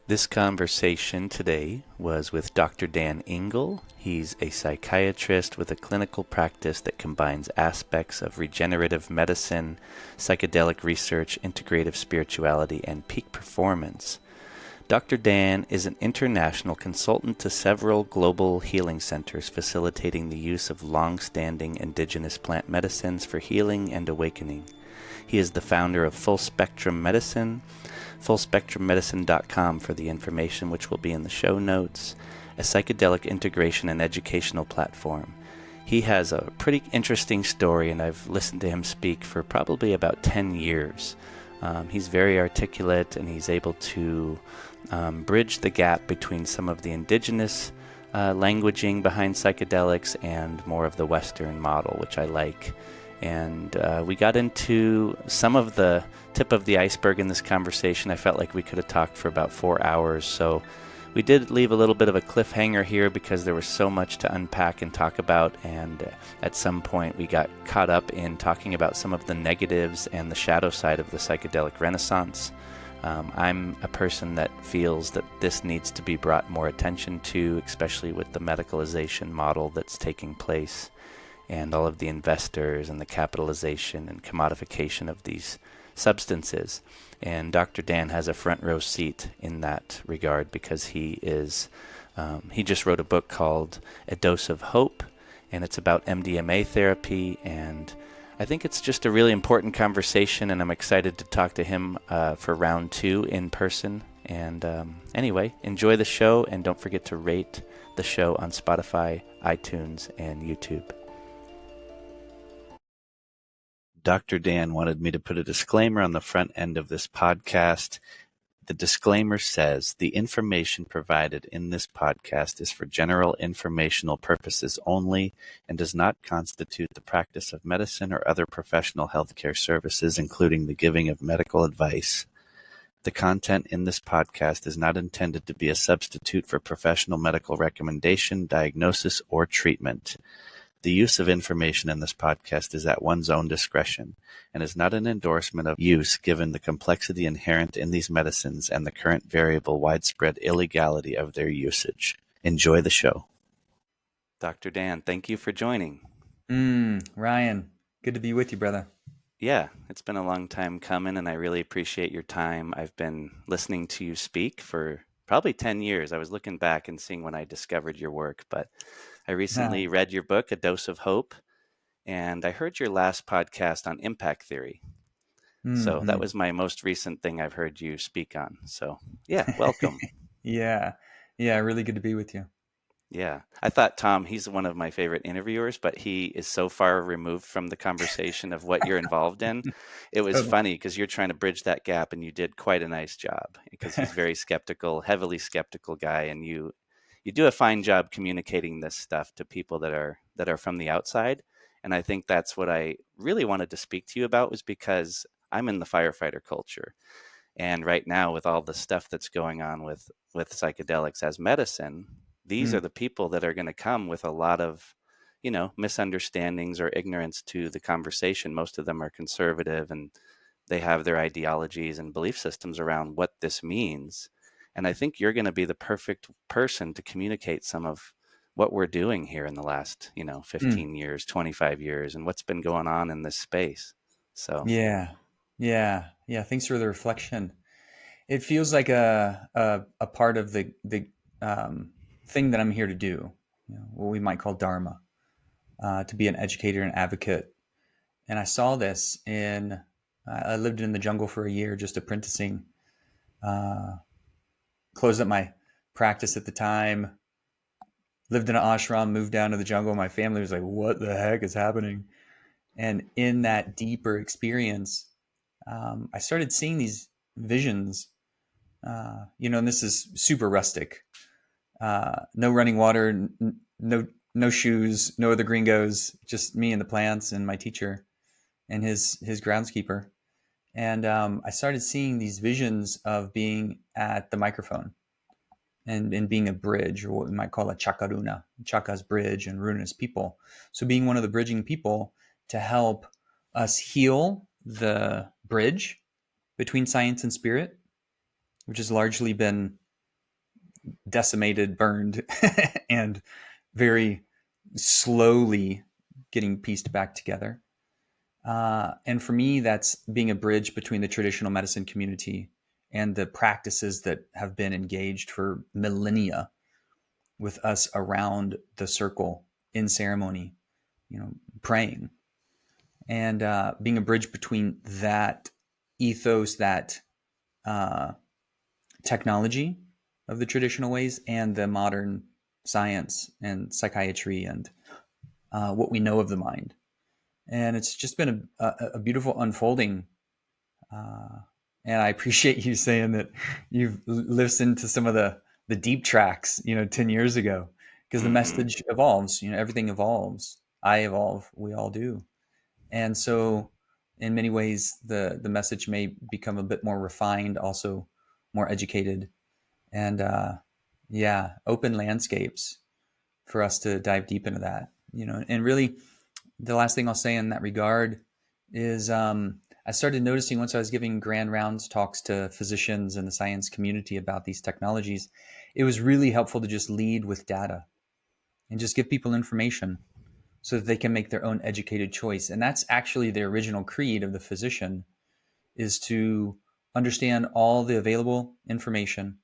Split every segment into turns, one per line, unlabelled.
This conversation today was with Dr. Dan Engle. He's a psychiatrist with a clinical practice that combines aspects of regenerative medicine, psychedelic research, integrative spirituality, and peak performance. Dr. Dan is an international consultant to several global healing centers facilitating the use of long-standing indigenous plant medicines for healing and awakening. He is the founder of Full Spectrum Medicine, fullspectrummedicine.com for the information, which will be in the show notes, a psychedelic integration and educational platform. He has a pretty interesting story, and I've listened to him speak for probably about 10 years. He's very articulate, and he's able to bridge the gap between some of the indigenous languaging behind psychedelics and more of the Western model, which I like. And we got into some of the tip of the iceberg in this conversation. I felt like we could have talked for about 4 hours, so we did leave a little bit of a cliffhanger here because there was so much to unpack and talk about, and at some point we got caught up in talking about some of the negatives and the shadow side of the psychedelic renaissance. I'm a person that feels that this needs to be brought more attention to, especially with the medicalization model that's taking place and all of the investors and the capitalization and commodification of these substances. And Dr. Dan has a front row seat in that regard because he just wrote a book called A Dose of Hope, and it's about MDMA therapy, and I think it's just a really important conversation, and I'm excited to talk to him for round 2 in person. And anyway, enjoy the show, and don't forget to rate the show on Spotify, iTunes, and YouTube. Dr. Dan wanted me to put a disclaimer on the front end of this podcast. The disclaimer says the information provided in this podcast is for general informational purposes only and does not constitute the practice of medicine or other professional healthcare services, including the giving of medical advice. The content in this podcast is not intended to be a substitute for professional medical recommendation, diagnosis, or treatment. The use of information in this podcast is at one's own discretion and is not an endorsement of use given the complexity inherent in these medicines and the current variable widespread illegality of their usage. Enjoy the show. Dr. Dan, thank you for joining.
Ryan, good to be with you, brother.
Yeah, it's been a long time coming, and I really appreciate your time. I've been listening to you speak for probably 10 years. I was looking back and seeing when I discovered your work, but I recently read your book, A Dose of Hope, and I heard your last podcast on impact theory. So that was my most recent thing I've heard you speak on. So yeah, welcome.
Yeah, really good to be with you.
Yeah, I thought Tom, he's one of my favorite interviewers, but he is so far removed from the conversation of what you're involved in. It was funny because you're trying to bridge that gap, and you did quite a nice job because he's very skeptical, heavily skeptical guy, and you do a fine job communicating this stuff to people that are from the outside. And I think that's what I really wanted to speak to you about, was because I'm in the firefighter culture. And right now, with all the stuff that's going on with psychedelics as medicine, these are the people that are going to come with a lot of, misunderstandings or ignorance to the conversation. Most of them are conservative, and they have their ideologies and belief systems around what this means. And I think you're going to be the perfect person to communicate some of what we're doing here in the last, 15 years, 25 years, and what's been going on in this space. So
Yeah. Thanks for the reflection. It feels like a part of the thing that I'm here to do, what we might call dharma, to be an educator and advocate. And I saw this I lived in the jungle for a year, just apprenticing. Closed up my practice at the time, lived in an ashram, moved down to the jungle. My family was like, what the heck is happening? And in that deeper experience, I started seeing these visions, and this is super rustic. No running water, no shoes, no other gringos, just me and the plants and my teacher and his groundskeeper. And I started seeing these visions of being at the microphone and being a bridge, or what we might call a chakaruna. Chaka's bridge and runa is people. So being one of the bridging people to help us heal the bridge between science and spirit, which has largely been decimated, burned, and very slowly getting pieced back together. And for me, that's being a bridge between the traditional medicine community and the practices that have been engaged for millennia with us around the circle in ceremony, praying, and being a bridge between that ethos, that uh, technology of the traditional ways, and the modern science and psychiatry and what we know of the mind. And it's just been a beautiful unfolding. Uh, and I appreciate you saying that you've listened to some of the deep tracks, 10 years ago, because the
Mm-hmm.
message evolves, everything evolves. I evolve. We all do. And so in many ways, the message may become a bit more refined, also more educated, and open landscapes for us to dive deep into that, and really the last thing I'll say in that regard is I started noticing once I was giving grand rounds talks to physicians in the science community about these technologies, it was really helpful to just lead with data and just give people information so that they can make their own educated choice. And that's actually the original creed of the physician, is to understand all the available information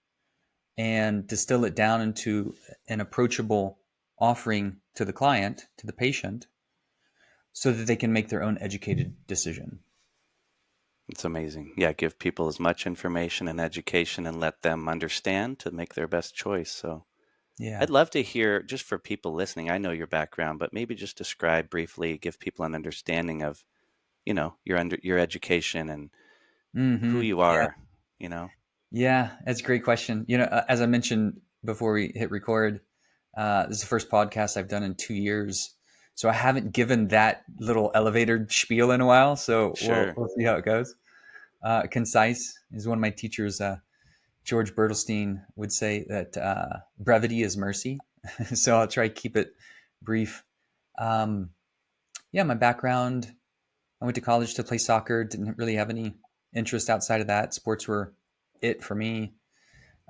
and distill it down into an approachable offering to the client, to the patient, so that they can make their own educated decision.
It's amazing. Yeah, give people as much information and education and let them understand to make their best choice. So
Yeah.
I'd love to hear, just for people listening, I know your background, but maybe just describe briefly, give people an understanding of, your education and who you
Yeah.
are, you know?
Yeah. That's a great question. As I mentioned before we hit record, this is the first podcast I've done in 2 years. So I haven't given that little elevator spiel in a while. So we'll,
Sure.
we'll see how it goes. Concise is one of my teachers, George Bertelstein, would say that brevity is mercy. So I'll try to keep it brief. Um, my background, I went to college to play soccer, didn't really have any interest outside of that. Sports were it for me.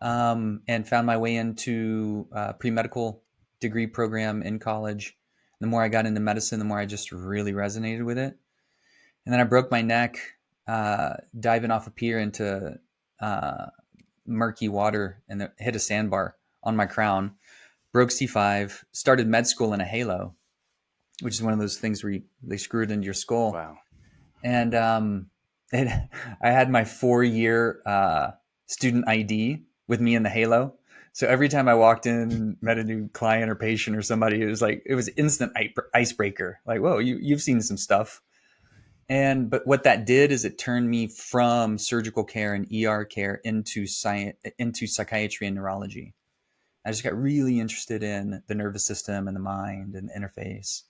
And found my way into a pre-medical degree program in college. The more I got into medicine, the more I just really resonated with it. And then I broke my neck diving off a pier into uh, murky water and hit a sandbar on my crown. Broke C5, started med school in a halo, which is one of those things where they screw it into your skull.
Wow.
And I had my 4-year student ID with me in the halo. So every time I walked in and met a new client or patient or somebody, it was instant icebreaker. Like, whoa, you've seen some stuff. But what that did is it turned me from surgical care and ER care into science, into psychiatry and neurology. I just got really interested in the nervous system and the mind and the interface.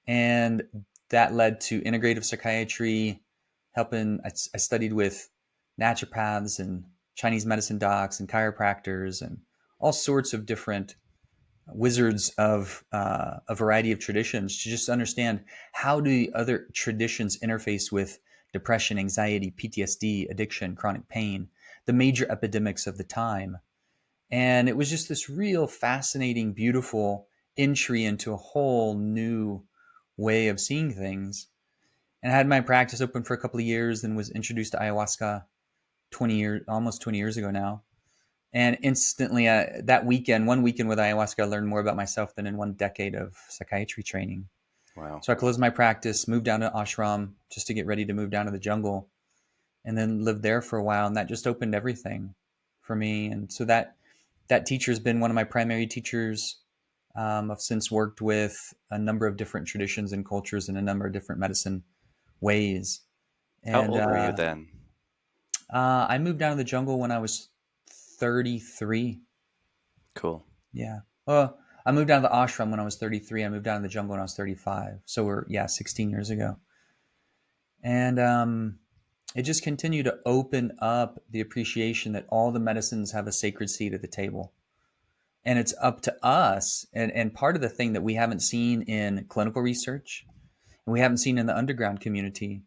And that led to integrative psychiatry, I studied with naturopaths and Chinese medicine docs and chiropractors and all sorts of different wizards of a variety of traditions to just understand how do the other traditions interface with depression, anxiety, PTSD, addiction, chronic pain, the major epidemics of the time. And it was just this real fascinating, beautiful entry into a whole new way of seeing things. And I had my practice open for a couple of years, and was introduced to ayahuasca almost 20 years ago now. And instantly, one weekend with ayahuasca, I learned more about myself than in 1 decade of psychiatry training.
Wow.
So I closed my practice, moved down to ashram just to get ready to move down to the jungle, and then lived there for a while. And that just opened everything for me. And so that teacher has been one of my primary teachers. I've since worked with a number of different traditions and cultures in a number of different medicine ways.
How
And
old were you then?
I moved down to the jungle when I was 33.
Cool.
Yeah. Well, I moved down to the ashram when I was 33. I moved down to the jungle when I was 35. So 16 years ago. And it just continued to open up the appreciation that all the medicines have a sacred seat at the table. And it's up to us. And part of the thing that we haven't seen in clinical research and we haven't seen in the underground community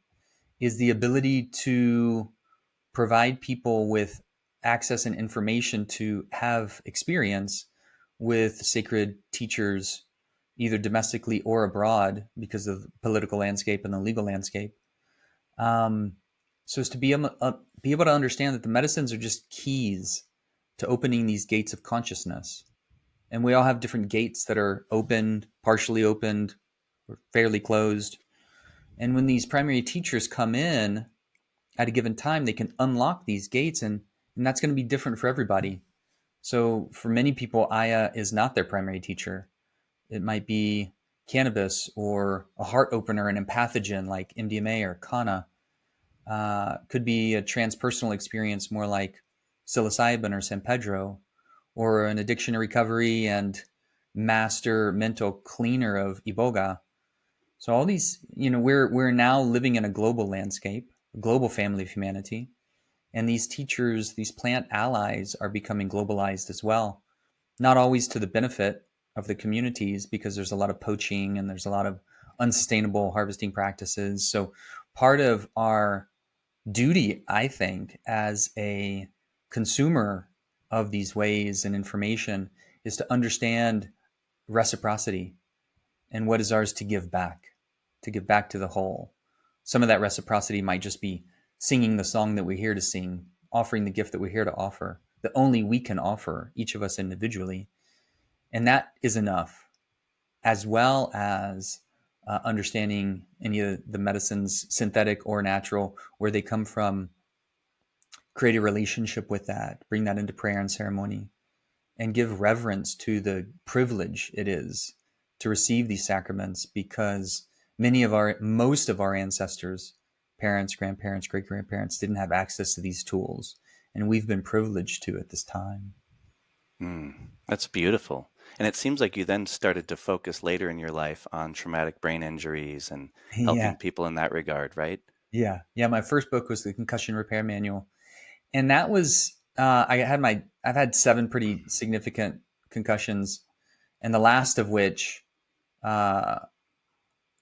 is the ability to provide people with access and information to have experience with sacred teachers, either domestically or abroad, because of the political landscape and the legal landscape. So as to be able to understand that the medicines are just keys to opening these gates of consciousness. And we all have different gates that are opened, partially opened, or fairly closed. And when these primary teachers come in at a given time, they can unlock these gates, and that's going to be different for everybody. So for many people, Aya is not their primary teacher. It might be cannabis or a heart opener, an empathogen like MDMA or Kana. Could be a transpersonal experience more like psilocybin or San Pedro, or an addiction recovery and master mental cleaner of Iboga. So all these, we're now living in a global landscape, a global family of humanity. And these teachers, these plant allies are becoming globalized as well. Not always to the benefit of the communities, because there's a lot of poaching and there's a lot of unsustainable harvesting practices. So part of our duty, I think, as a consumer of these ways and information is to understand reciprocity and what is ours to give back to the whole. Some of that reciprocity might just be singing the song that we're here to sing, offering the gift that we're here to offer, that only we can offer, each of us individually. And that is enough, as well as understanding any of the medicines, synthetic or natural, where they come from, create a relationship with that, bring that into prayer and ceremony, and give reverence to the privilege it is to receive these sacraments, because most of our ancestors, parents, grandparents, great grandparents, didn't have access to these tools, and we've been privileged to at this time.
That's beautiful. And it seems like you then started to focus later in your life on traumatic brain injuries and
Yeah,
helping people in that regard, right?
yeah, yeah. My first book was the Concussion Repair Manual, and that was I've had 7 pretty significant concussions, and the last of which, uh,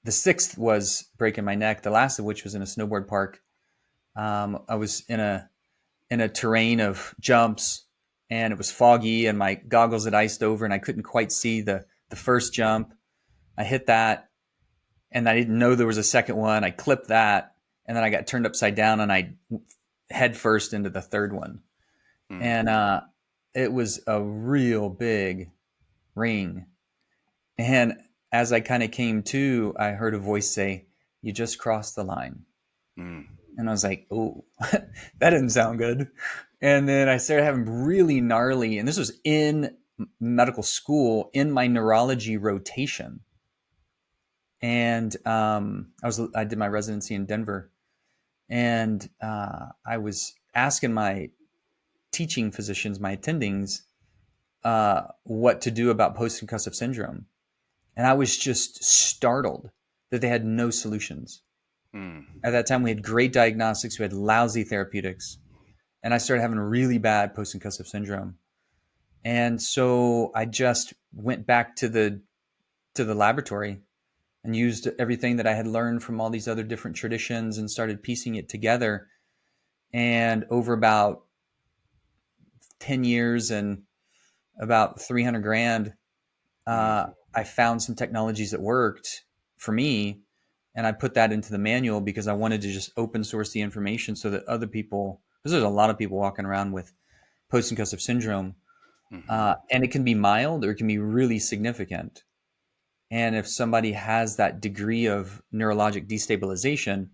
the 6th was breaking my neck. The last of which was in a snowboard park. I was in a terrain of jumps, and it was foggy, and my goggles had iced over, and I couldn't quite see the first jump. I hit that, and I didn't know there was a second one. I clipped that, and then I got turned upside down, and I head first into the third one.
Mm.
And it was a real big ring. And as I kind of came to, I heard a voice say, "You just crossed the line."
Mm.
And I was like, "Oh, that didn't sound good." And then I started having really gnarly, and this was in medical school in my neurology rotation. And I did my residency in Denver, and I was asking my teaching physicians, my attendings, what to do about post-concussive syndrome. And I was just startled that they had no solutions.
Mm.
At that time, we had great diagnostics, we had lousy therapeutics, and I started having really bad post-concussive syndrome. And so I just went back to the laboratory and used everything that I had learned from all these other different traditions and started piecing it together. And over about 10 years and about 300 grand, I found some technologies that worked for me, and I put that into the manual because I wanted to just open source the information so that other people, because there's a lot of people walking around with post-concussive syndrome,
Mm-hmm.
and it can be mild or it can be really significant. And if somebody has that degree of neurologic destabilization,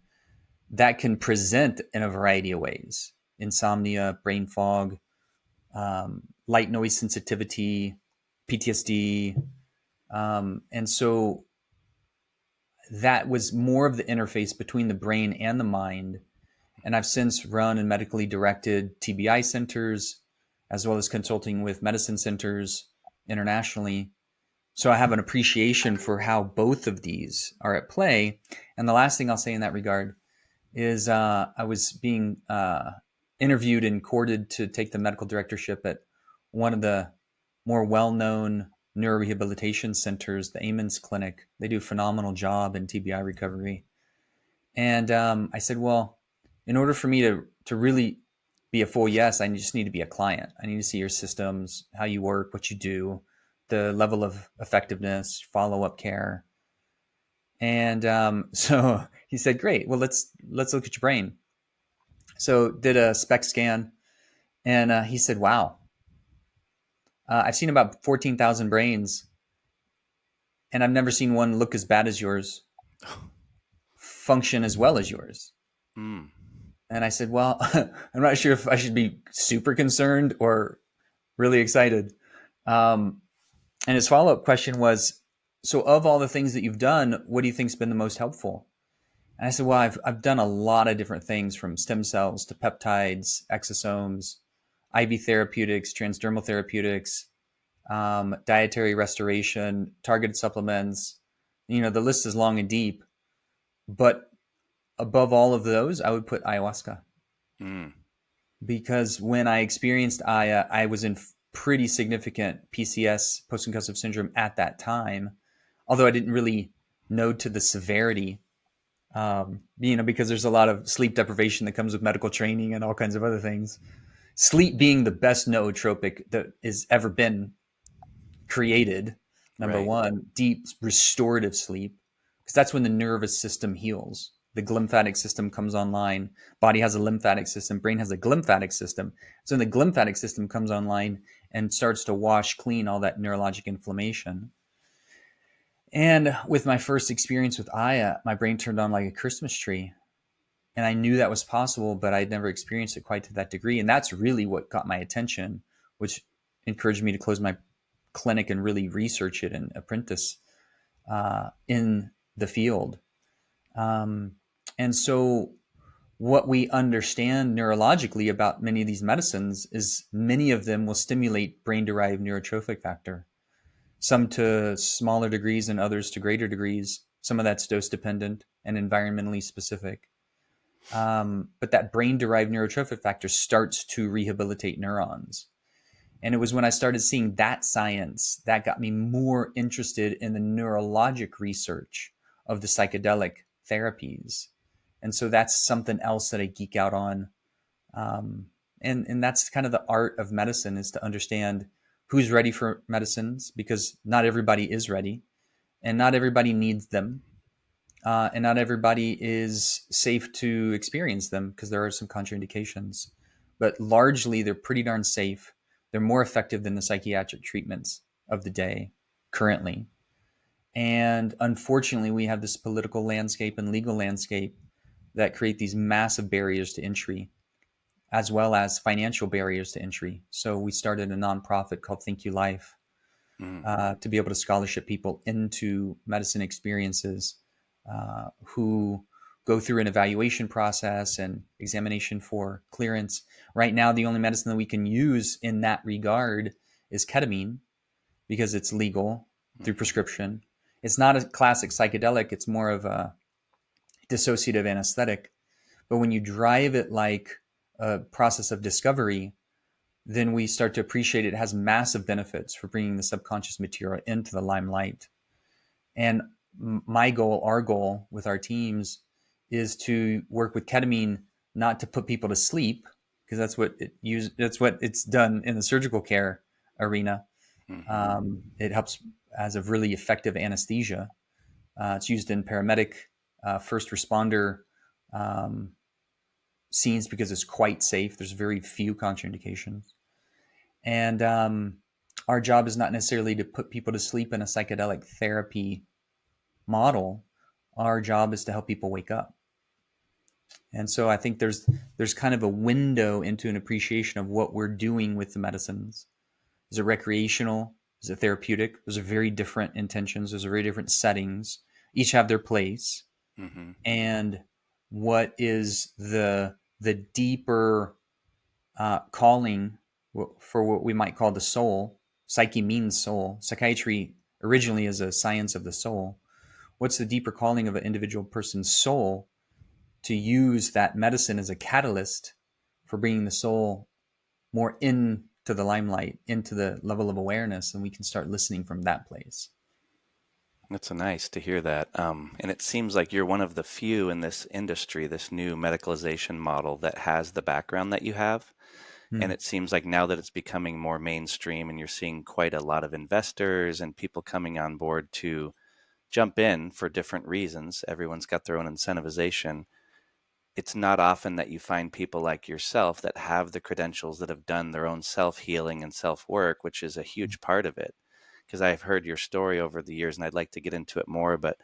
that can present in a variety of ways: insomnia, brain fog, light noise sensitivity, PTSD. And so that was more of the interface between the brain and the mind. And I've since run and medically directed TBI centers, as well as consulting with medicine centers internationally. So I have an appreciation for how both of these are at play. And the last thing I'll say in that regard is I was being interviewed and courted to take the medical directorship at one of the more well-known neurorehabilitation centers, the Amens Clinic. They do a phenomenal job in TBI recovery. And I said, well, in order for me to really be a full yes. I just need to be a client. I need to see your systems, how you work, what you do, the level of effectiveness, follow-up care. And so he said, great, well, let's look at your brain. So did a SPECT scan, and he said, wow, I've seen about 14,000 brains, and I've never seen one look as bad as yours, function as well as yours.
Mm.
And I said, well, I'm not sure if I should be super concerned or really excited. And his follow-up question was, so of all the things that you've done, what do you think's been the most helpful? And I said, well, I've done a lot of different things, from stem cells to peptides, exosomes, IV therapeutics, transdermal therapeutics, dietary restoration, targeted supplements. You know, the list is long and deep. But above all of those, I would put ayahuasca.
Mm.
Because when I experienced Aya, I was in pretty significant PCS, post-concussive syndrome, at that time, although I didn't really know to the severity, because there's a lot of sleep deprivation that comes with medical training and all kinds of other things. Sleep being the best nootropic that has ever been created, number
Right.
one, deep restorative sleep, because that's when the nervous system heals. The glymphatic system comes online. Body has a lymphatic system. Brain has a glymphatic system. So when the glymphatic system comes online and starts to wash clean all that neurologic inflammation. And with my first experience with Aya, my brain turned on like a Christmas tree. And I knew that was possible, but I'd never experienced it quite to that degree. And that's really what got my attention, which encouraged me to close my clinic and really research it and apprentice in the field. And so what we understand neurologically about many of these medicines is many of them will stimulate brain-derived neurotrophic factor, some to smaller degrees and others to greater degrees. Some of that's dose-dependent and environmentally specific. But that brain-derived neurotrophic factor starts to rehabilitate neurons. And it was when I started seeing that science that got me more interested in the neurologic research of the psychedelic therapies. And so that's something else that I geek out on. And that's kind of the art of medicine, is to understand who's ready for medicines, because not everybody is ready and not everybody needs them. And not everybody is safe to experience them, because there are some contraindications. But largely, they're pretty darn safe. They're more effective than the psychiatric treatments of the day currently. And unfortunately, we have this political landscape and legal landscape that create these massive barriers to entry, as well as financial barriers to entry. So we started a nonprofit called Think You Life to be able to scholarship people into medicine experiences who go through an evaluation process and examination for clearance. Right now, the only medicine that we can use in that regard is ketamine, because it's legal through prescription. It's not a classic psychedelic. It's more of a dissociative anesthetic. But when you drive it like a process of discovery, then we start to appreciate it has massive benefits for bringing the subconscious material into the limelight. And my goal, our goal with our teams, is to work with ketamine not to put people to sleep, because that's what it's done in the surgical care arena. It helps as a really effective anesthesia. It's used in paramedic, first responder scenes, because it's quite safe. There's very few contraindications. And our job is not necessarily to put people to sleep in a psychedelic therapy model. Our job is to help people wake up. And so I think there's kind of a window into an appreciation of what we're doing with the medicines. Is it recreational? Is it therapeutic? Those are very different intentions. Those are very different settings. Each have their place.
Mm-hmm.
And what is the deeper calling for what we might call the soul? Psyche means soul. Psychiatry originally is a science of the soul. What's the deeper calling of an individual person's soul to use that medicine as a catalyst for bringing the soul more into the limelight, into the level of awareness, and we can start listening from that place.
It's nice to hear that. And it seems like you're one of the few in this industry, this new medicalization model that has the background that you have. And
Mm,
it seems like now that it's becoming more mainstream and you're seeing quite a lot of investors and people coming on board to jump in for different reasons, everyone's got their own incentivization. It's not often that you find people like yourself that have the credentials that have done their own self healing and self work, which is a huge part of it. Because I've heard your story over the years and I'd like to get into it more, but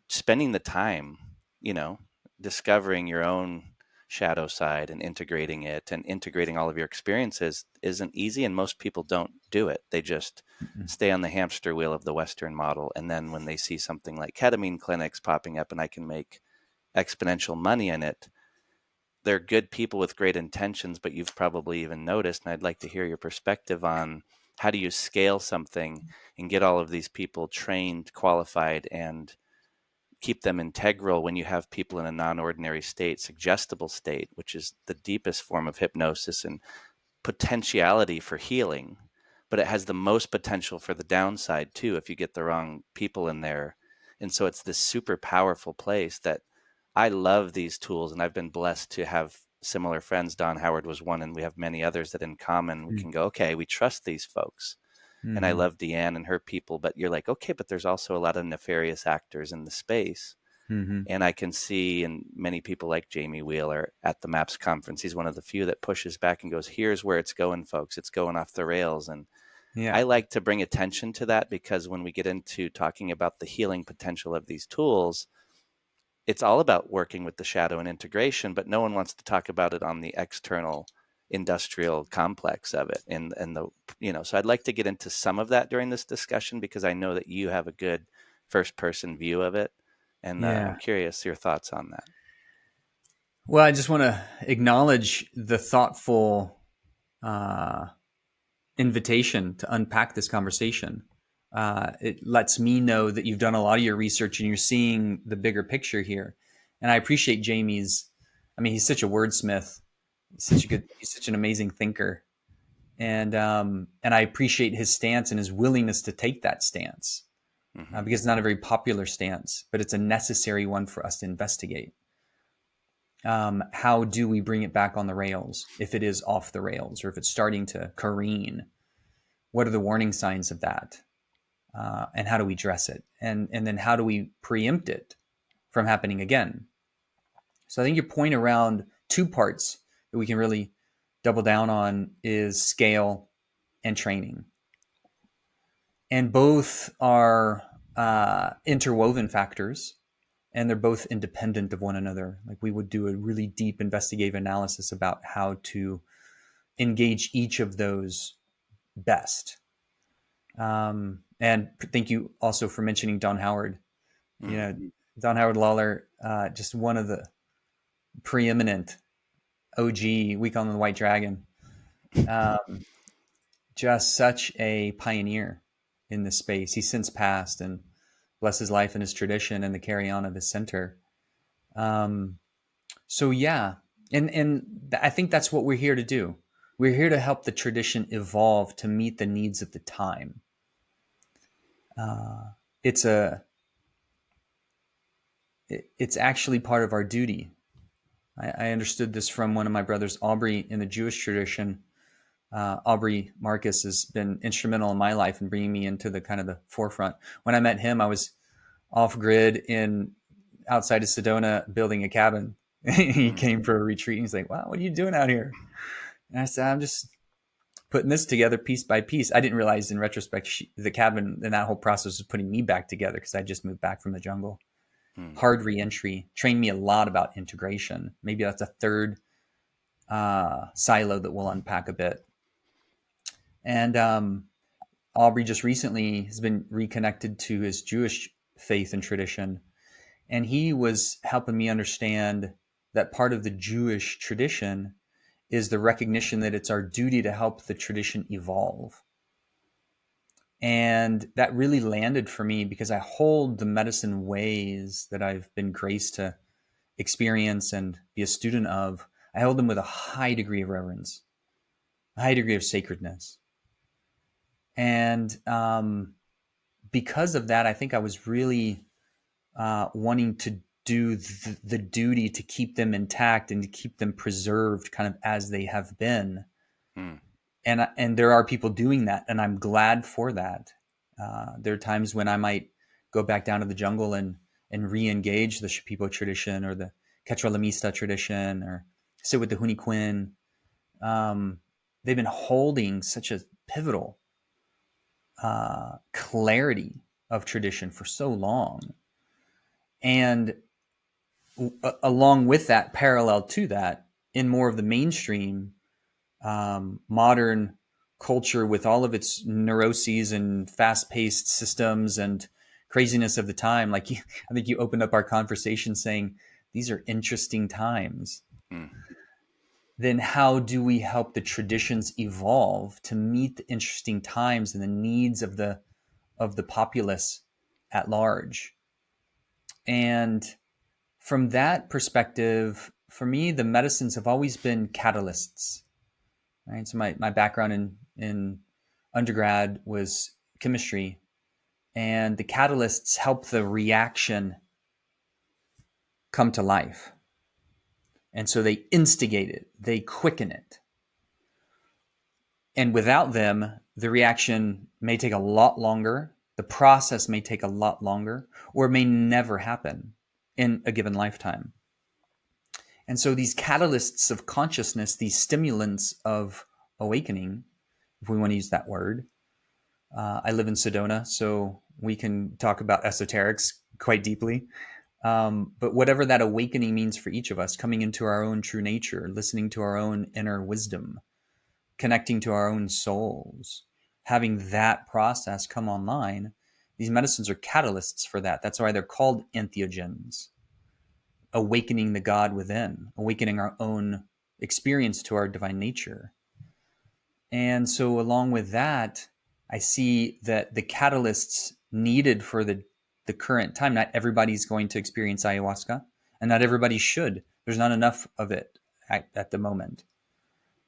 spending the time, you know, discovering your own shadow side and integrating it and integrating all of your experiences isn't easy. And most people don't do it. They just
mm,
stay on the hamster wheel of the Western model. And then when they see something like ketamine clinics popping up and I can make exponential money in it, they're good people with great intentions, but you've probably even noticed, and I'd like to hear your perspective on how do you scale something and get all of these people trained, qualified, and keep them integral when you have people in a non-ordinary state, suggestible state, which is the deepest form of hypnosis and potentiality for healing, but it has the most potential for the downside too if you get the wrong people in there. And so it's this super powerful place that I love these tools, and I've been blessed to have similar friends. Don Howard was one, and we have many others that in common we
mm,
can go, okay, we trust these folks. And I
mhm,
love Deanne and her people, but you're like, okay, but there's also a lot of nefarious actors in the space.
mhm.
And I can see in many people like Jamie Wheeler at the MAPS conference, he's one of the few that pushes back and goes, here's where it's going, folks. It's going off the rails. And
Yeah.
I like to bring attention to that because when we get into talking about the healing potential of these tools, it's all about working with the shadow and integration, but no one wants to talk about it on the external industrial complex of it. And the, so I'd like to get into some of that during this discussion because I know that you have a good first person view of it. And I'm
Yeah.
curious your thoughts on that.
Well, I just want to acknowledge the thoughtful uh, invitation to unpack this conversation. It lets me know that you've done a lot of your research and you're seeing the bigger picture here. And I appreciate Jamie's. I mean, he's such a wordsmith. He's such an amazing thinker, and I appreciate his stance and his willingness to take that stance
Hmm.
because it's not a very popular stance, but it's a necessary one for us to investigate. How do we bring it back on the rails if it is off the rails or if it's starting to careen? What are the warning signs of that? And how do we address it? And then how do we preempt it from happening again? So I think your point around two parts that we can really double down on is scale and training. And both are interwoven factors and they're both independent of one another. Like we would do a really deep investigative analysis about how to engage each of those best. And thank you also for mentioning Don Howard. You know,
Hmm.
Don Howard Lawler, just one of the preeminent OG Week on the White Dragon, um, just such a pioneer in this space. He's since passed, and bless his life and his tradition and the carry on of his center. Um, so yeah, and I think that's what we're here to do. We're here to help the tradition evolve to meet the needs of the time. Uh, it's a it's actually part of our duty. I understood this from one of my brothers, Aubrey, in the Jewish tradition. Aubrey Marcus has been instrumental in my life in bringing me into the kind of the forefront. When I met him, I was off grid in outside of Sedona building a cabin. He
Hmm.
came for a retreat. And he's like, "Wow, what are you doing out here?" And I said, "I'm just putting this together piece by piece." I didn't realize in retrospect the cabin and that whole process was putting me back together because I just moved back from the jungle.
Hmm.
Hard reentry trained me a lot about integration. Maybe that's a third silo that we'll unpack a bit. And Aubrey just recently has been reconnected to his Jewish faith and tradition. And he was helping me understand that part of the Jewish tradition is the recognition that it's our duty to help the tradition evolve. And that really landed for me because I hold the medicine ways that I've been graced to experience and be a student of. I hold them with a high degree of reverence, a high degree of sacredness. And because of that, I think I was really wanting to do the duty to keep them intact and to keep them preserved kind of as they have been.
Mm.
And there are people doing that, and I'm glad for that. There are times when I might go back down to the jungle and re-engage the Shipibo tradition or the Quechua Lamista tradition, or sit with the Huni Quinn. They've been holding such a pivotal clarity of tradition for so long. And along with that, parallel to that, in more of the mainstream modern culture with all of its neuroses and fast-paced systems and craziness of the time, like I think you opened up our conversation saying these are interesting times.
Mm.
Then how do we help the traditions evolve to meet the interesting times and the needs of the populace at large? And from that perspective, for me, the medicines have always been catalysts. Right. So my background in undergrad was chemistry, and the catalysts help the reaction come to life. And so they instigate it, they quicken it. And without them, the reaction may take a lot longer, the process may take a lot longer, or it may never happen in a given lifetime. And so these catalysts of consciousness, these stimulants of awakening, if we want to use that word. I live in Sedona, so we can talk about esoterics quite deeply. But whatever that awakening means for each of us, coming into our own true nature, listening to our own inner wisdom, connecting to our own souls, having that process come online, these medicines are catalysts for that. That's why they're called entheogens, awakening the God within, awakening our own experience to our divine nature. And so along with that, I see that the catalysts needed for the current time, not everybody's going to experience ayahuasca, and not everybody should. There's not enough of it at the moment.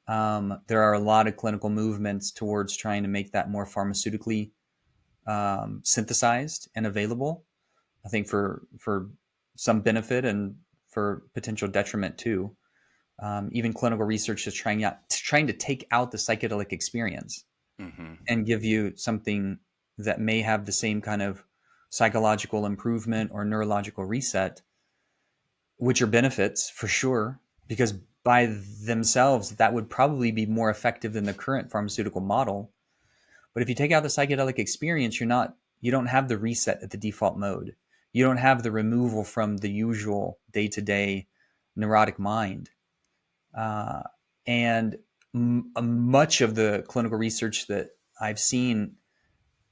There are a lot of clinical movements towards trying to make that more pharmaceutically synthesized and available, I think for some benefit and for potential detriment too. Even clinical research is trying to take out the psychedelic experience and give you something that may have the same kind of psychological improvement or neurological reset, which are benefits for sure, because by themselves, that would probably be more effective than the current pharmaceutical model. But if you take out the psychedelic experience, you don't have the reset at the default mode. You don't have the removal from the usual day-to-day neurotic mind. And much of the clinical research that I've seen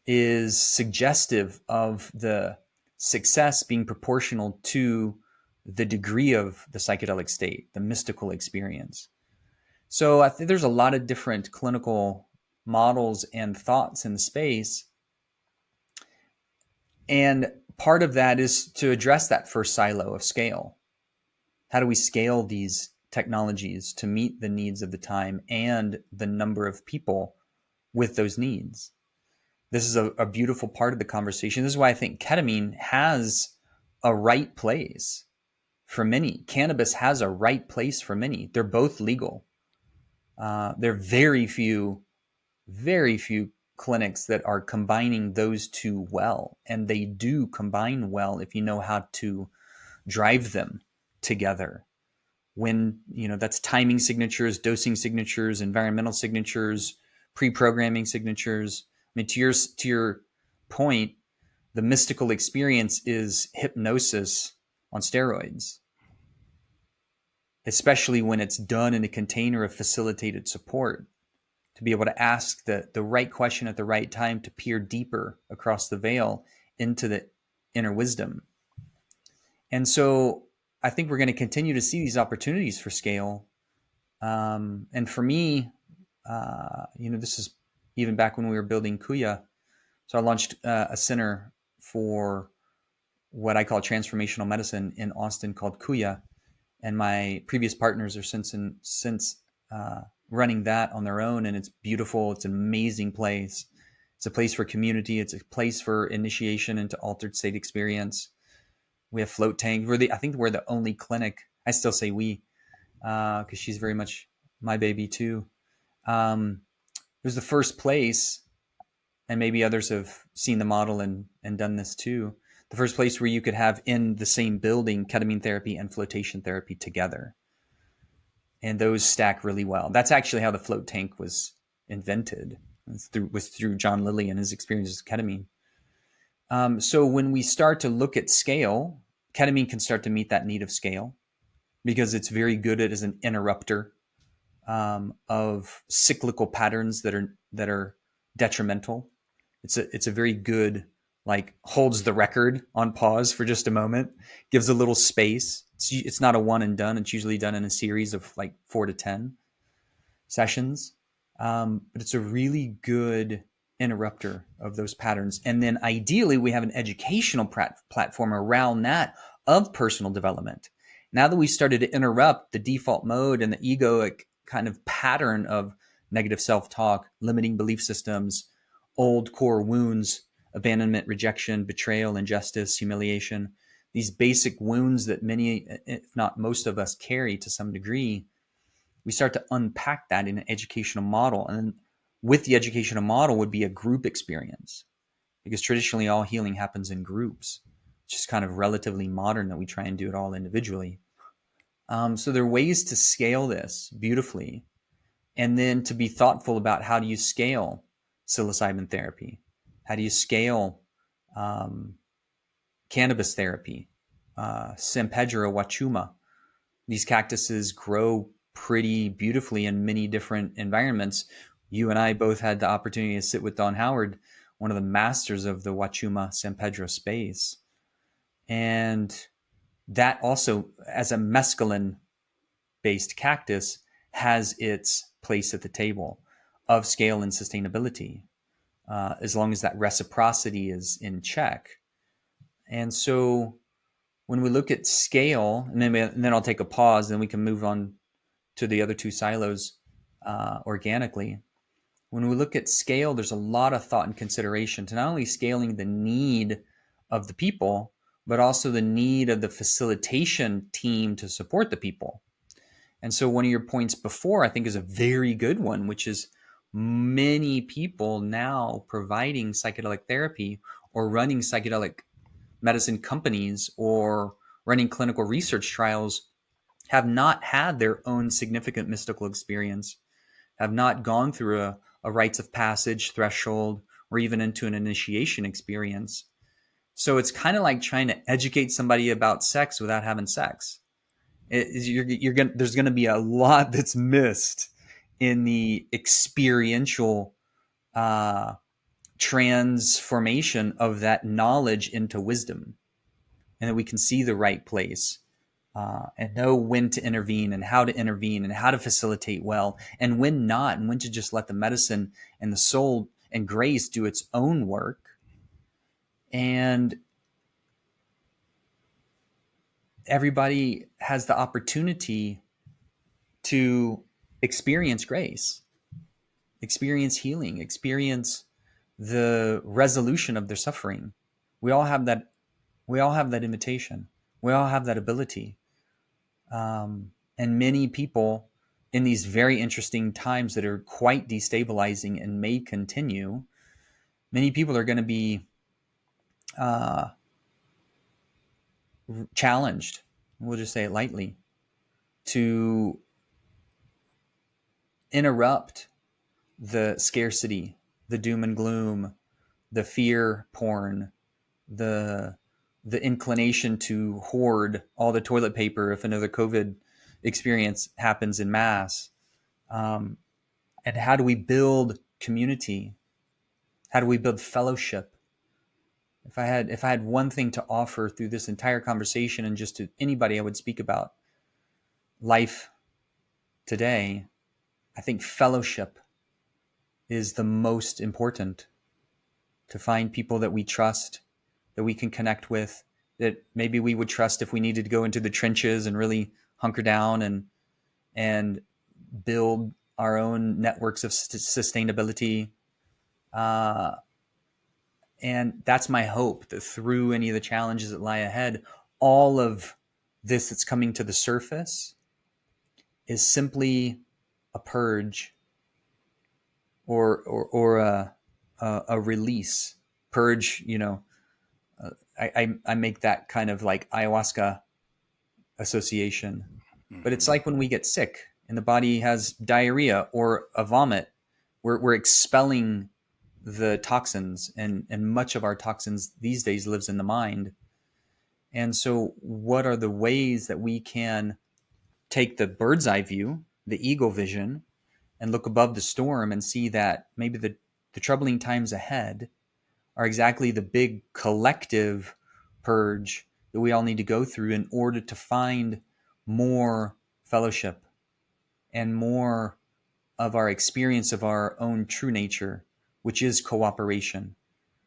is suggestive of the success being proportional to the degree of the psychedelic state, the mystical experience. So I think there's a lot of different clinical models and thoughts in the space. And part of that is to address that first silo of scale. How do we scale these technologies to meet the needs of the time and the number of people with those needs? This is a beautiful part of the conversation. This is why I think ketamine has a right place for many. Cannabis has a right place for many. They're both legal. There are very few clinics that are combining those two well. And they do combine well if you know how to drive them together. When, that's timing signatures, dosing signatures, environmental signatures, pre-programming signatures. I mean, to your point, the mystical experience is hypnosis on steroids, especially when it's done in a container of facilitated support, to be able to ask the right question at the right time, to peer deeper across the veil into the inner wisdom. And so I think we're going to continue to see these opportunities for scale. And for me, this is even back when we were building Kuya. So I launched a center for what I call transformational medicine in Austin called Kuya. And my previous partners are since running that on their own. And it's beautiful. It's an amazing place. It's a place for community. It's a place for initiation into altered state experience. We have float tank. I think we're the only clinic. I still say we, because she's very much my baby too. It was the first place, and maybe others have seen the model and done this too. The first place where you could have in the same building ketamine therapy and flotation therapy together. And those stack really well. That's actually how the float tank was invented. Was through John Lilly and his experiences with ketamine. So when we start to look at scale, ketamine can start to meet that need of scale because it's very good as an interrupter of cyclical patterns that are detrimental. It's a very good, like, holds the record on pause for just a moment, gives a little space. It's not a one and done. It's usually done in a series of like 4 to 10 sessions. But it's a really good interrupter of those patterns. And then ideally we have an educational platform around that of personal development. Now that we started to interrupt the default mode and the egoic kind of pattern of negative self-talk, limiting belief systems, old core wounds, abandonment, rejection, betrayal, injustice, humiliation, these basic wounds that many, if not most of us, carry to some degree, we start to unpack that in an educational model. And with the educational model would be a group experience, because traditionally all healing happens in groups. It's just kind of relatively modern that we try and do it all individually. So there are ways to scale this beautifully, and then to be thoughtful about how do you scale psilocybin therapy? How do you scale cannabis therapy? San Pedro, Wachuma. These cactuses grow pretty beautifully in many different environments. You and I both had the opportunity to sit with Don Howard, one of the masters of the Wachuma San Pedro space. And that also, as a mescaline-based cactus, has its place at the table of scale and sustainability, as long as that reciprocity is in check. And so when we look at scale, and then I'll take a pause, and we can move on to the other two silos organically. When we look at scale, there's a lot of thought and consideration to not only scaling the need of the people, but also the need of the facilitation team to support the people. And so one of your points before, I think, is a very good one, which is many people now providing psychedelic therapy or running psychedelic medicine companies or running clinical research trials have not had their own significant mystical experience, have not gone through a rites of passage threshold or even into an initiation experience. So it's kind of like trying to educate somebody about sex without having sex. There's going to be a lot that's missed in the experiential transformation of that knowledge into wisdom, and that we can see the right place and know when to intervene and how to facilitate well, and when not, and when to just let the medicine and the soul and grace do its own work. And everybody has the opportunity to experience grace, experience healing, experience the resolution of their suffering. We all have that. We all have that invitation. We all have that ability. And many people in these very interesting times that are quite destabilizing and may continue, many people are going to be challenged, we'll just say it lightly, to interrupt the scarcity, the doom and gloom, the fear porn, the inclination to hoard all the toilet paper if another COVID experience happens in mass. And how do we build community? How do we build fellowship? If I had one thing to offer through this entire conversation, and just to anybody I would speak about life today, I think fellowship is the most important. To find people that we trust, that we can connect with, that maybe we would trust if we needed to go into the trenches and really hunker down and build our own networks of sustainability. And that's my hope, that through any of the challenges that lie ahead, all of this that's coming to the surface is simply a purge, or a release. Purge, I make that kind of like ayahuasca association. But it's
Hmm.
like when we get sick and the body has diarrhea or a vomit, we're expelling the toxins, and much of our toxins these days lives in the mind. And so what are the ways that we can take the bird's eye view, the eagle vision, and look above the storm and see that maybe the troubling times ahead are exactly the big collective purge that we all need to go through in order to find more fellowship and more of our experience of our own true nature, which is cooperation.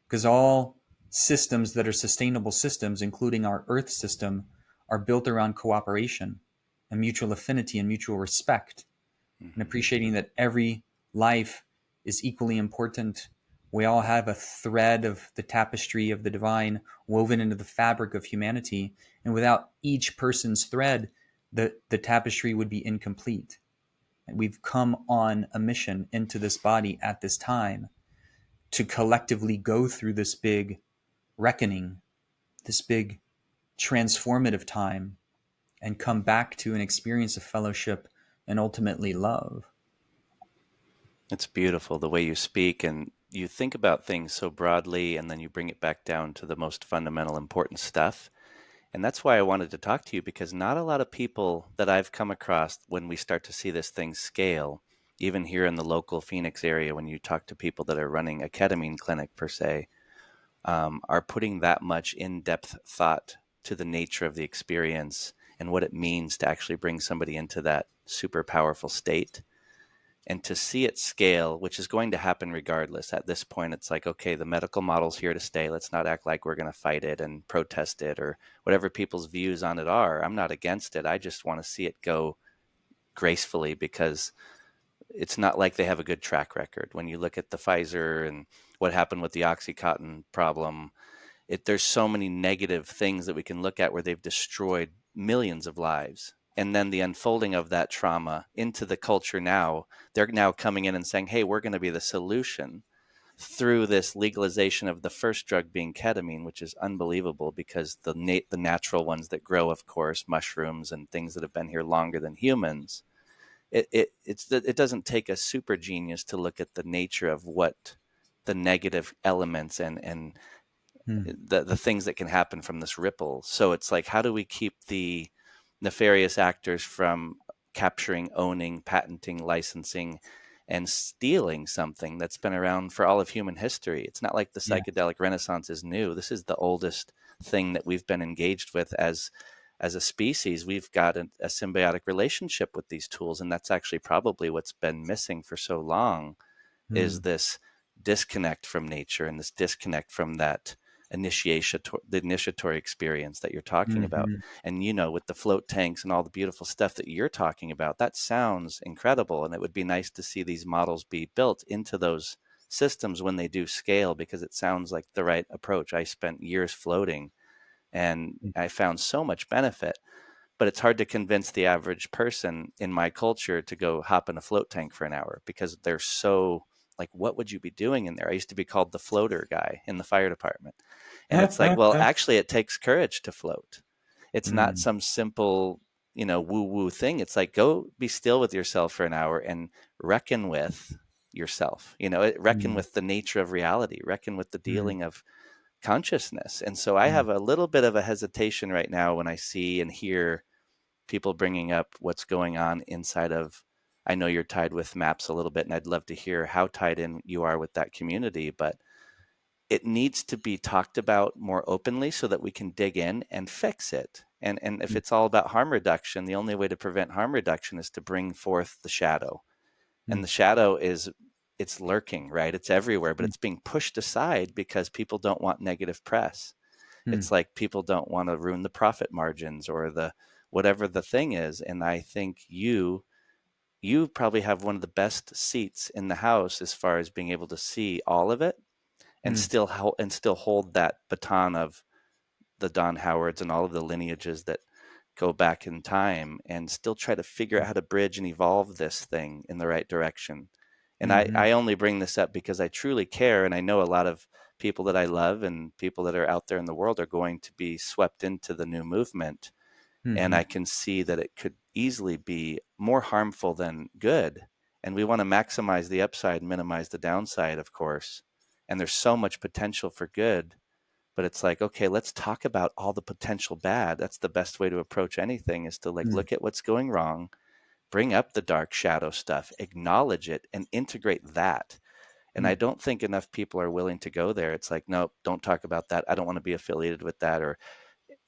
Because all systems that are sustainable systems, including our Earth system, are built around cooperation and mutual affinity and mutual respect, and
Hmm.
appreciating that every life is equally important. We all have a thread of the tapestry of the divine woven into the fabric of humanity. And without each person's thread, the tapestry would be incomplete. And we've come on a mission into this body at this time to collectively go through this big reckoning, this big transformative time, and come back to an experience of fellowship and ultimately love.
It's beautiful the way you speak and you think about things so broadly, and then you bring it back down to the most fundamental important stuff. And that's why I wanted to talk to you, because not a lot of people that I've come across, when we start to see this thing scale, even here in the local Phoenix area, when you talk to people that are running a ketamine clinic per se, are putting that much in-depth thought to the nature of the experience and what it means to actually bring somebody into that super powerful state. And to see it scale, which is going to happen regardless. At this point, it's like, okay, the medical model's here to stay. Let's not act like we're going to fight it and protest it or whatever people's views on it are. I'm not against it. I just want to see it go gracefully, because it's not like they have a good track record. When you look at the Pfizer and what happened with the oxycontin problem, there's so many negative things that we can look at where they've destroyed millions of lives. And then the unfolding of that trauma into the culture now, they're now coming in and saying, hey, we're going to be the solution through this legalization of the first drug being ketamine, which is unbelievable, because the natural ones that grow, of course, mushrooms and things that have been here longer than humans, it doesn't take a super genius to look at the nature of what the negative elements and
Hmm.
the things that can happen from this ripple. So it's like, how do we keep the nefarious actors from capturing, owning, patenting, licensing, and stealing something that's been around for all of human history? It's not like the
Yeah.
psychedelic renaissance is new. This is the oldest thing that we've been engaged with as a species. We've got a symbiotic relationship with these tools, and that's actually probably what's been missing for so long,
Hmm.
is this disconnect from nature and this disconnect from that the initiatory experience that you're talking about.
Hmm.
And with the float tanks and all the beautiful stuff that you're talking about, that sounds incredible, and it would be nice to see these models be built into those systems when they do scale, because it sounds like the right approach. I spent years floating and I found so much benefit, but it's hard to convince the average person in my culture to go hop in a float tank for an hour, because they're so like, what would you be doing in there? I used to be called the floater guy in the fire department. And it's like, well, actually, it takes courage to float. It's not
Hmm.
some simple, woo woo thing. It's like, go be still with yourself for an hour and reckon with yourself, reckon
Hmm.
with the nature of reality, reckon with the
Hmm.
dealing of consciousness. And so I
Hmm.
have a little bit of a hesitation right now when I see and hear people bringing up what's going on inside of. I know you're tied with MAPS a little bit, and I'd love to hear how tied in you are with that community, but it needs to be talked about more openly so that we can dig in and fix it. And if it's all about harm reduction, the only way to prevent harm reduction is to bring forth the shadow. And
Hmm.
the shadow it's lurking, right? It's everywhere, but
Hmm.
it's being pushed aside because people don't want negative press.
Hmm.
It's like people don't want to ruin the profit margins or the whatever the thing is. And I think you probably have one of the best seats in the house as far as being able to see all of it and
Mm.
still hold that baton of the Don Howards and all of the lineages that go back in time, and still try to figure out how to bridge and evolve this thing in the right direction. And
Mm-hmm.
I only bring this up because I truly care, and I know a lot of people that I love and people that are out there in the world are going to be swept into the new movement. And
Mm-hmm.
I can see that it could easily be more harmful than good. And we want to maximize the upside and minimize the downside, of course. And there's so much potential for good, but it's like, okay, let's talk about all the potential bad. That's the best way to approach anything, is to like
Mm.
look at what's going wrong, bring up the dark shadow stuff, acknowledge it, and integrate that. And I
Mm.
don't think enough people are willing to go there. It's like, no, don't talk about that. I don't want to be affiliated with that. Or,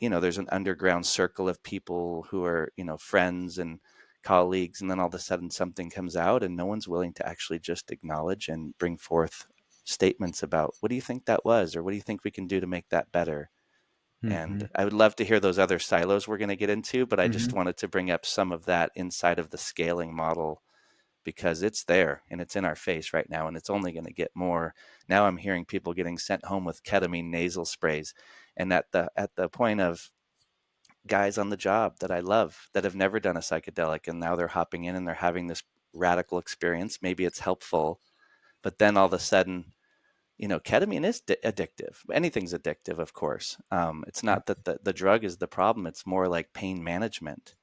there's an underground circle of people who are, friends and colleagues. And then all of a sudden something comes out and no one's willing to actually just acknowledge and bring forth statements about, what do you think that was? Or what do you think we can do to make that better?
Mm-hmm.
And I would love to hear those other silos we're going to get into, but I
Mm-hmm.
just wanted to bring up some of that inside of the scaling model, because it's there and it's in our face right now, and it's only going to get more. Now I'm hearing people getting sent home with ketamine nasal sprays, and at the point of guys on the job that I love that have never done a psychedelic, and now they're hopping in and they're having this radical experience. Maybe it's helpful, but then all of a sudden, ketamine is addictive. Anything's addictive, of course. It's not that the drug is the problem. It's more like pain management.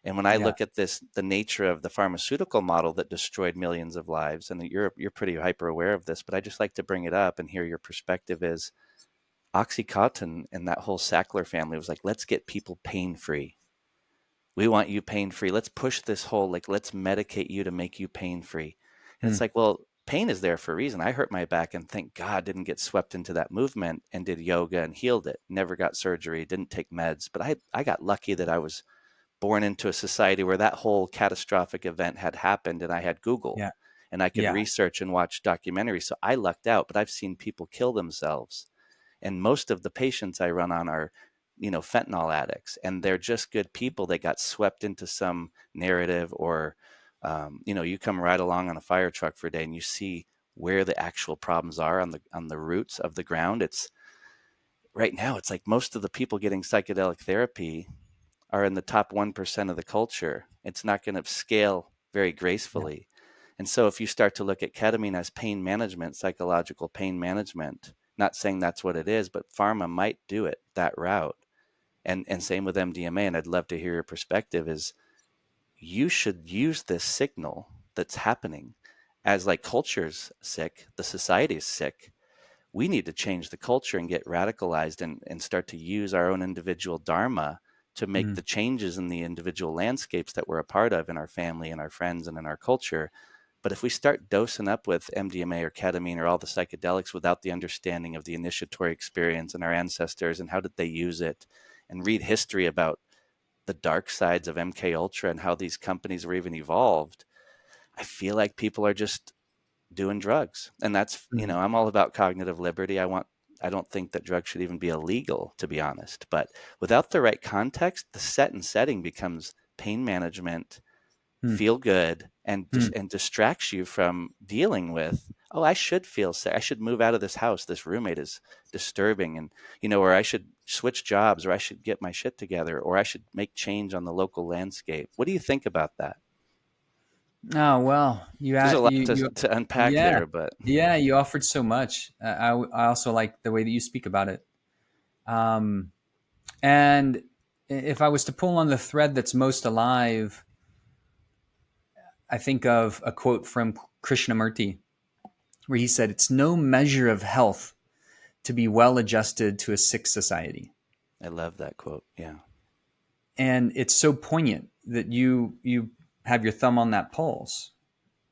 And when I
Yeah.
look at the nature of the pharmaceutical model that destroyed millions of lives, and you're pretty hyper aware of this, but I just like to bring it up and hear your perspective, is oxycontin and that whole Sackler family was like, let's get people pain free. We want you pain free. Let's push this whole, like, let's medicate you to make you pain free. And it's
Mm.
like, well, pain is there for a reason. I hurt my back, and thank God didn't get swept into that movement and did yoga and healed it. Never got surgery, didn't take meds. But I got lucky that I was born into a society where that whole catastrophic event had happened, and I had Google
Yeah.
and I could
Yeah.
research and watch documentaries. So I lucked out, but I've seen people kill themselves. And most of the patients I run on are, fentanyl addicts, and they're just good people. They got swept into some narrative, or, you come right along on a fire truck for a day and you see where the actual problems are on the roots of the ground. It's right now, it's like most of the people getting psychedelic therapy are in the top 1% of the culture. It's not going to scale very
Yeah.
gracefully. And so if you start to look at ketamine as pain management, psychological pain management, not saying that's what it is, but pharma might do it that route. And same with MDMA. And I'd love to hear your perspective, is you should use this signal that's happening as, like, culture's sick, the society is sick. We need to change the culture and get radicalized, and start to use our own individual dharma to make
Mm.
the changes in the individual landscapes that we're a part of in our family and our friends and in our culture. But if we start dosing up with MDMA or ketamine or all the psychedelics without the understanding of the initiatory experience and our ancestors and how did they use it, and read history about the dark sides of MK Ultra and how these companies were even evolved, I feel like people are just doing drugs. And that's,
Mm.
I'm all about cognitive liberty. I don't think that drugs should even be illegal, to be honest. But without the right context, the setting becomes pain management,
Mm.
feel good, and
Mm.
distracts you from dealing with, oh, I should feel sick. I should move out of this house. This roommate is disturbing. And, or I should switch jobs, or I should get my shit together, or I should make change on the local landscape. What do you think about that?
Oh, well,
There's a lot
you
to unpack
yeah.
there, but
Yeah, you offered so much. I also like the way that you speak about it. Um, and if I was to pull on the thread that's most alive, I think of a quote from Krishnamurti where he said, "It's no measure of health to be well adjusted to a sick society."
I love that quote. Yeah.
And it's so poignant that you have your thumb on that pulse,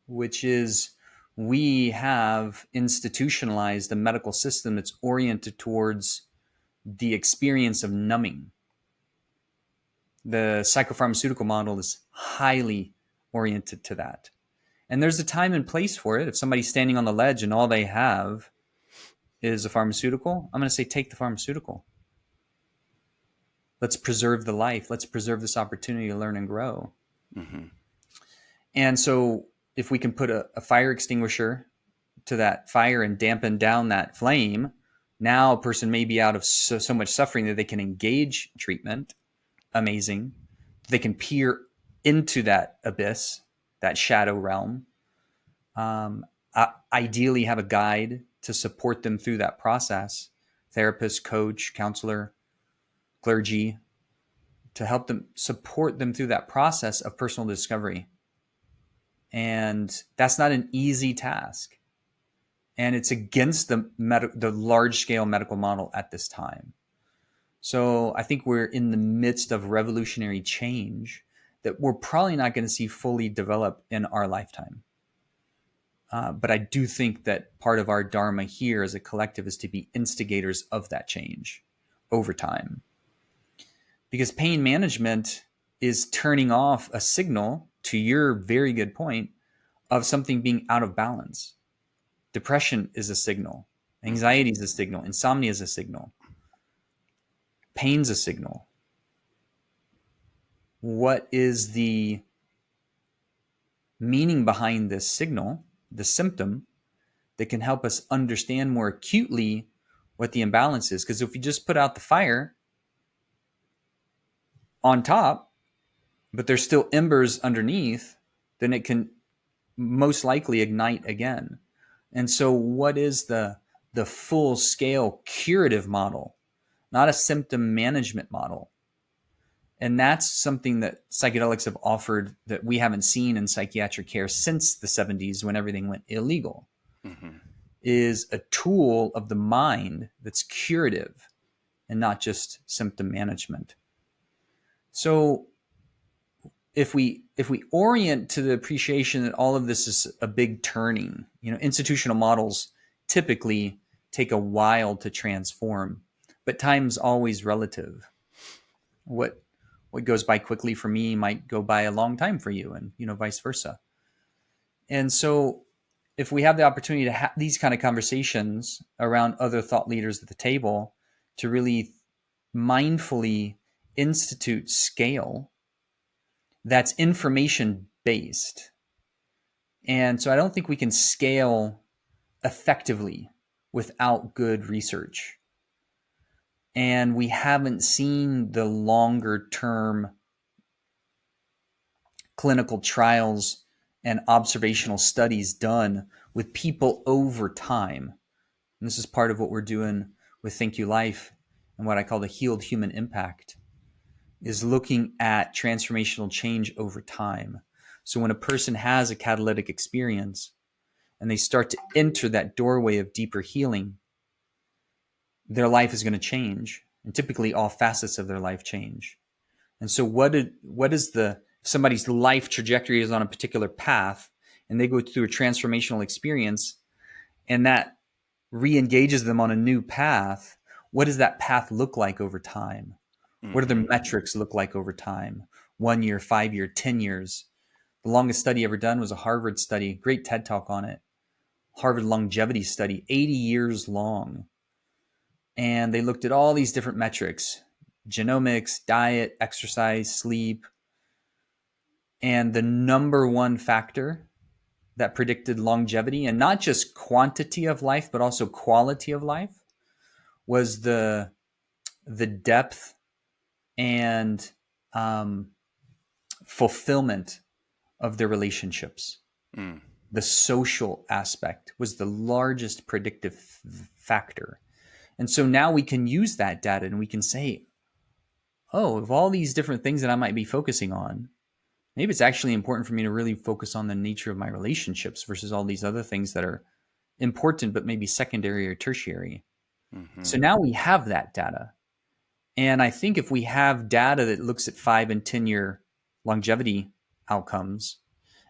which is, we have institutionalized a medical system that's oriented towards the experience of numbing. The psychopharmaceutical model is highly oriented to that. And there's a time and place for it. If somebody's standing on the ledge and all they have is a pharmaceutical, I'm going to say, take the pharmaceutical. Let's preserve the life. Let's preserve this opportunity to learn and grow.
Hmm.
And so if we can put a fire extinguisher to that fire and dampen down that flame, now a person may be out of so much suffering that they can engage treatment. Amazing. They can peer into that abyss, that shadow realm. Ideally have a guide to support them through that process, therapist, coach, counselor, clergy, to help them support them through that process of personal discovery. And that's not an easy task. And it's against the large-scale medical model at this time. So I think we're in the midst of revolutionary change that we're probably not going to see fully develop in our lifetime. But I do think that part of our dharma here as a collective is to be instigators of that change over time. Because pain management is turning off a signal, to your very good point, of something being out of balance. Depression is a signal. Anxiety is a signal. Insomnia is a signal. Pain's a signal. What is the meaning behind this signal, the symptom, that can help us understand more acutely what the imbalance is? Because if you just put out the fire on top, but there's still embers underneath, then it can most likely ignite again. And so what is the full-scale curative model, not a symptom management model? And that's something that psychedelics have offered that we haven't seen in psychiatric care since the 70s when everything went illegal, is a tool of the mind that's curative and not just symptom management. So if we orient to the appreciation that all of this is a big turning, institutional models typically take a while to transform, but time's always relative. What goes by quickly for me might go by a long time for you, and vice versa. And so if we have the opportunity to have these kind of conversations around other thought leaders at the table to really mindfully institute scale that's information based. And so I don't think we can scale effectively without good research. And we haven't seen the longer term clinical trials and observational studies done with people over time. And this is part of what we're doing with Thank You Life and what I call the healed human impact, is looking at transformational change over time. So when a person has a catalytic experience and they start to enter that doorway of deeper healing, their life is going to change. And typically all facets of their life change. And so if somebody's life trajectory is on a particular path and they go through a transformational experience and that re-engages them on a new path, what does that path look like over time? What do the metrics look like over time? 1 year, 5 year, 10 years. The longest study ever done was a Harvard study. Great TED Talk on it. Harvard longevity study, 80 years long. And they looked at all these different metrics: genomics, diet, exercise, sleep. And the number one factor that predicted longevity, and not just quantity of life, but also quality of life, was the depth and fulfillment of their relationships. The social aspect was the largest predictive factor. And so now we can use that data and we can say, oh, of all these different things that I might be focusing on, maybe it's actually important for me to really focus on the nature of my relationships versus all these other things that are important, but maybe secondary or tertiary. So now we have that data. And I think if we have data that looks at 5 and 10 year longevity outcomes,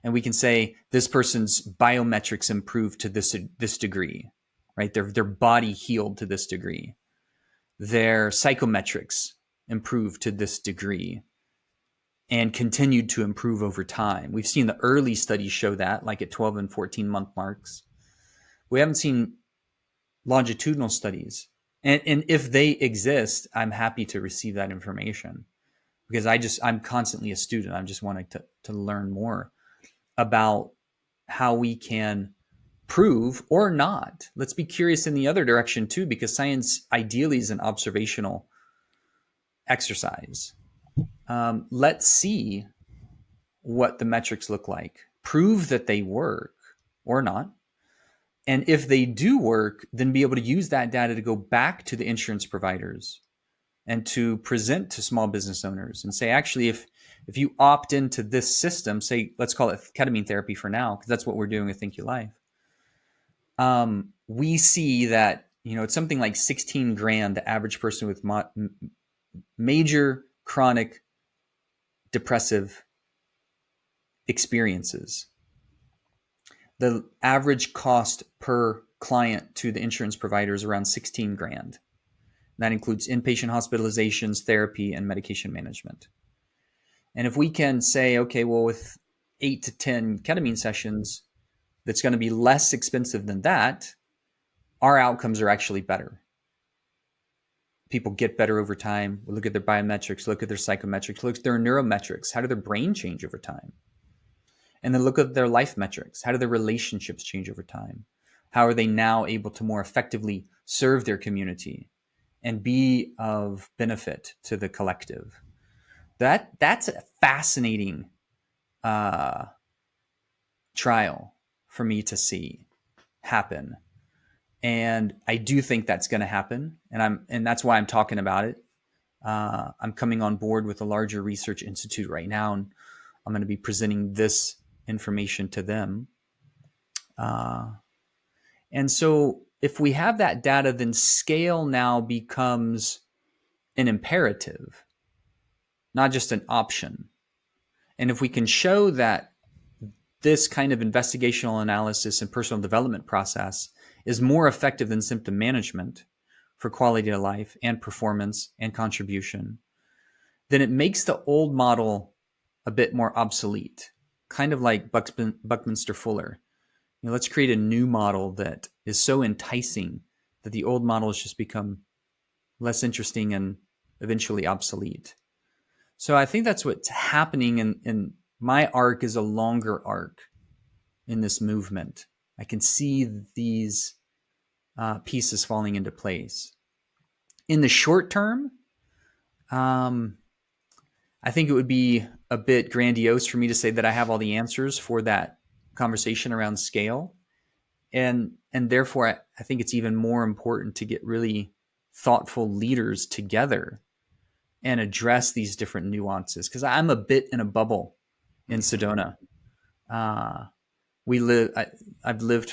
and we can say this person's biometrics improved to this degree, right? Their body healed to this degree. Their psychometrics improved to this degree and continued to improve over time. We've seen the early studies show that, like at 12 and 14 month marks. We haven't seen longitudinal studies. And if they exist, I'm happy to receive that information, because I'm constantly a student. I'm just wanting to learn more about how we can prove or not. Let's be curious in the other direction too, because science ideally is an observational exercise. Let's see what the metrics look like. Prove that they work or not. And if they do work, then be able to use that data to go back to the insurance providers and to present to small business owners and say, actually, if you opt into this system, say, let's call it ketamine therapy for now, because that's what we're doing with Think Your Life. We see that, it's something like 16 grand, the average person with major chronic depressive experiences. The average cost per client to the insurance provider is around 16 grand. That includes inpatient hospitalizations, therapy, and medication management. And if we can say, okay, well, with 8 to 10 ketamine sessions, that's going to be less expensive than that, our outcomes are actually better. People get better over time. We look at their biometrics, look at their psychometrics, look at their neurometrics. How do their brain change over time? And then look at their life metrics. How do their relationships change over time? How are they now able to more effectively serve their community and be of benefit to the collective? That's a fascinating trial for me to see happen. And I do think that's going to happen. And that's why I'm talking about it. I'm coming on board with a larger research institute right now, and I'm going to be presenting this information to them. And so if we have that data, then scale now becomes an imperative, not just an option. And if we can show that this kind of investigational analysis and personal development process is more effective than symptom management for quality of life and performance and contribution, then it makes the old model a bit more obsolete, kind of like Buckminster Fuller. Let's create a new model that is so enticing that the old models just become less interesting and eventually obsolete. So I think that's what's happening, and my arc is a longer arc in this movement. I can see these pieces falling into place. In the short term, I think it would be a bit grandiose for me to say that I have all the answers for that conversation around scale. And therefore, I think it's even more important to get really thoughtful leaders together and address these different nuances. Because I'm a bit in a bubble in Sedona. I've lived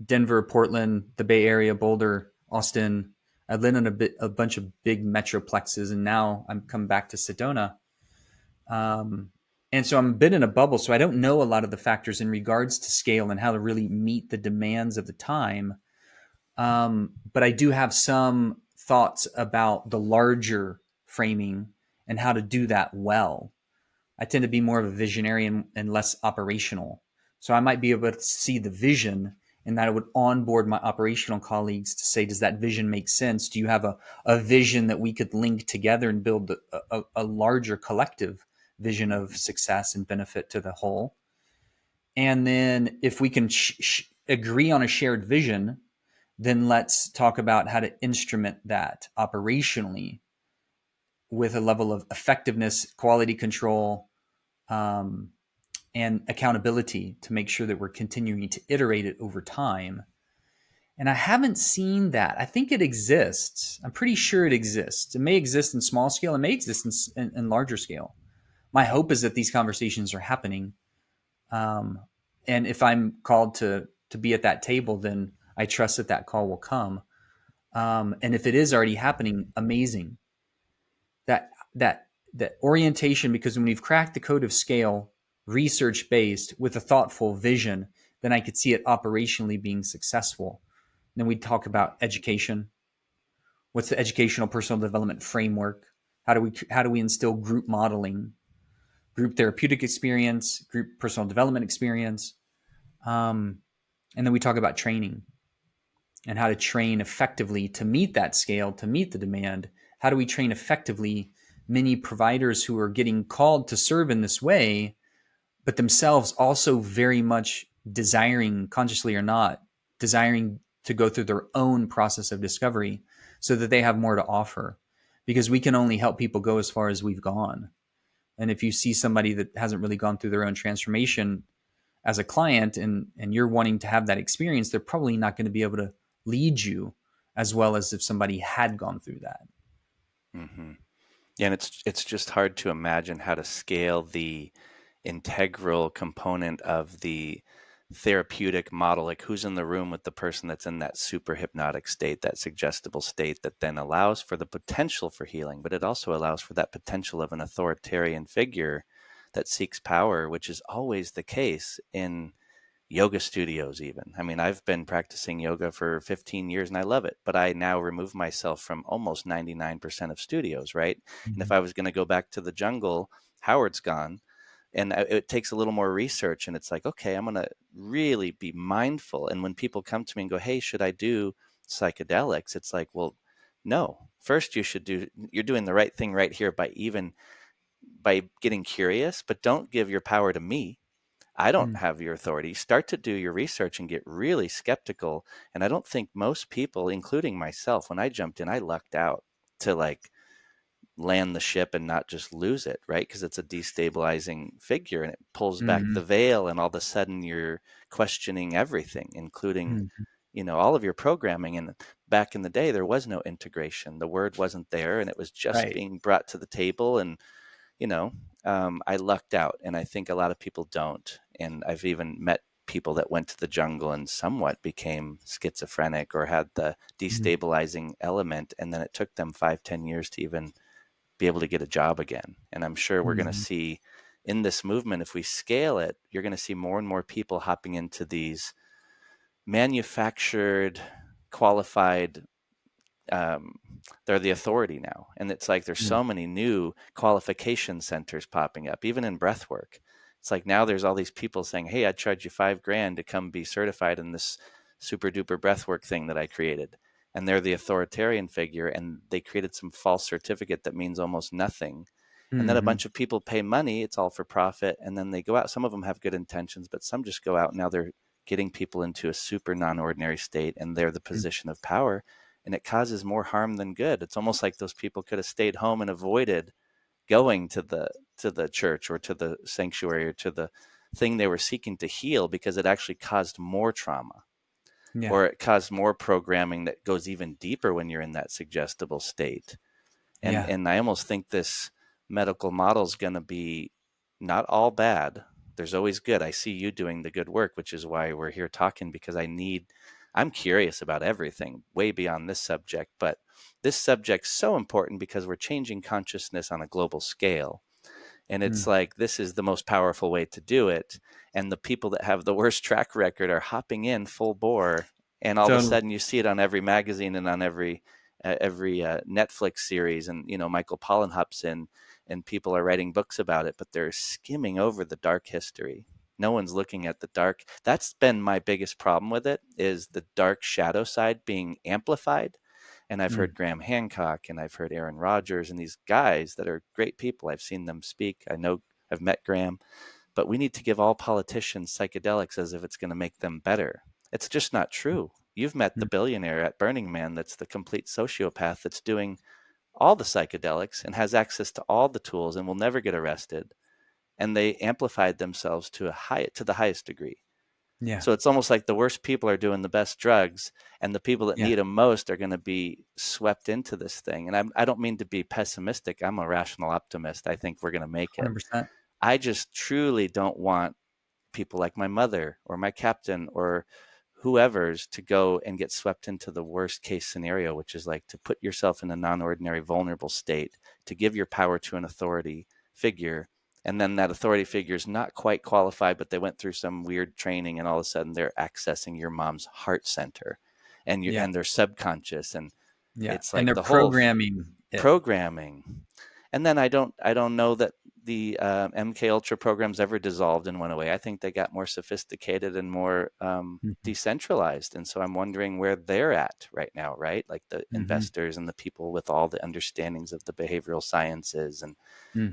Denver, Portland, the Bay Area, Boulder, Austin. I've lived in a bunch of big metroplexes, and now I'm coming back to Sedona. And so I'm a bit in a bubble, so I don't know a lot of the factors in regards to scale and how to really meet the demands of the time. But I do have some thoughts about the larger framing and how to do that well. I tend to be more of a visionary and less operational. So I might be able to see the vision, and that I would onboard my operational colleagues to say, does that vision make sense? Do you have a vision that we could link together and build a larger collective vision of success and benefit to the whole? And then if we can agree on a shared vision, then let's talk about how to instrument that operationally with a level of effectiveness, quality control, and accountability to make sure that we're continuing to iterate it over time. And I haven't seen that. I think it exists. I'm pretty sure it exists. It may exist in small scale. It may exist in larger scale. My hope is that these conversations are happening. And if I'm called to be at that table, then I trust that call will come. And if it is already happening, amazing. That orientation, because when we've cracked the code of scale, research-based with a thoughtful vision, then I could see it operationally being successful. And then we'd talk about education. What's the educational personal development framework? How do we instill group modeling, group therapeutic experience, group personal development experience? And then we talk about training and how to train effectively to meet that scale, to meet the demand. How do we train effectively many providers who are getting called to serve in this way, but themselves also very much desiring, consciously or not, desiring to go through their own process of discovery so that they have more to offer. Because we can only help people go as far as we've gone. And if you see somebody that hasn't really gone through their own transformation as a client, and you're wanting to have that experience, they're probably not going to be able to lead you as well as if somebody had gone through that.
Mm-hmm. Yeah, and it's just hard to imagine how to scale the integral component of the therapeutic model. Like, who's in the room with the person that's in that super hypnotic state, that suggestible state that then allows for the potential for healing, but it also allows for that potential of an authoritarian figure that seeks power, which is always the case in yoga studios even. I mean, I've been practicing yoga for 15 years and I love it, but I now remove myself from almost 99% of studios, right? And if
Mm-hmm.
I was going to go back to the jungle, Howard's gone, and it takes a little more research, and it's like, okay, I'm going to really be mindful. And when people come to me and go, hey, should I do psychedelics? It's like, well, no. First, you're doing the right thing right here by getting curious, but don't give your power to me. I don't have your authority. Start to do your research and get really skeptical. And I don't think most people, including myself, when I jumped in, I lucked out to like land the ship and not just lose it, right? Because it's a destabilizing figure and it pulls back
Mm-hmm.
the veil, and all of a sudden you're questioning everything, including,
Mm-hmm.
all of your programming. And back in the day, there was no integration. The word wasn't there, and it was just
Right.
being brought to the table. And you know, I lucked out, and I think a lot of people don't. And I've even met people that went to the jungle and somewhat became schizophrenic or had the
Mm-hmm.
destabilizing element, and then it took them 5, 10 years to even be able to get a job again. And I'm sure we're going to
Mm-hmm.
see in this movement, if we scale it, you're going to see more and more people hopping into these manufactured, qualified, um, they're the authority now. And it's like there's so many new qualification centers popping up, even in breath work. It's like now there's all these people saying, hey, I'd charge you $5,000 to come be certified in this super duper breathwork thing that I created. And they're the authoritarian figure, and they created some false certificate that means almost nothing. And then a
Mm-hmm.
bunch of people pay money, it's all for profit, and then they go out. Some of them have good intentions, but some just go out, and now they're getting people into a super non-ordinary state, and they're the position of power, and it causes more harm than good. It's almost like those people could have stayed home and avoided going to the church or to the sanctuary or to the thing they were seeking to heal, because it actually caused more trauma,
Yeah.
or it caused more programming that goes even deeper when you're in that suggestible state. and
Yeah.
and I almost think this medical model is going to be not all bad. There's always good. I see you doing the good work, which is why we're here talking, because I'm curious about everything way beyond this subject, but this subject's so important because we're changing consciousness on a global scale. And it's
Mm.
like, this is the most powerful way to do it. And the people that have the worst track record are hopping in full bore. And all of a
Totally.
sudden you see it on every magazine and on every Netflix series. And, Michael Pollan hops in and people are writing books about it, but they're skimming over the dark history. No one's looking at the dark. That's been my biggest problem with it, is the dark shadow side being amplified. And I've
Mm.
heard Graham Hancock and I've heard Aaron Rodgers and these guys that are great people. I've seen them speak. I've met Graham, but we need to give all politicians psychedelics as if it's going to make them better. It's just not true. You've met the
Mm.
billionaire at Burning Man that's the complete sociopath that's doing all the psychedelics and has access to all the tools and will never get arrested. And they amplified themselves to the highest degree.
Yeah.
So it's almost like the worst people are doing the best drugs, and the people that
Yeah.
need them most are going to be swept into this thing. And I don't mean to be pessimistic. I'm a rational optimist. I think we're going to make it.
100%.
I just truly don't want people like my mother or my captain or whoever's to go and get swept into the worst case scenario, which is like to put yourself in a non-ordinary vulnerable state, to give your power to an authority figure, and then that authority figure is not quite qualified, but they went through some weird training, and all of a sudden they're accessing your mom's heart center
Yeah.
and their subconscious, and
Yeah.
it's
And
like
they're
the whole
programming it.
programming. And then I don't know that the MK Ultra programs ever dissolved and went away. I think they got more sophisticated and more
Mhm.
decentralized. And so I'm wondering where they're at right now, right? Like the
Mhm.
investors and the people with all the understandings of the behavioral sciences. And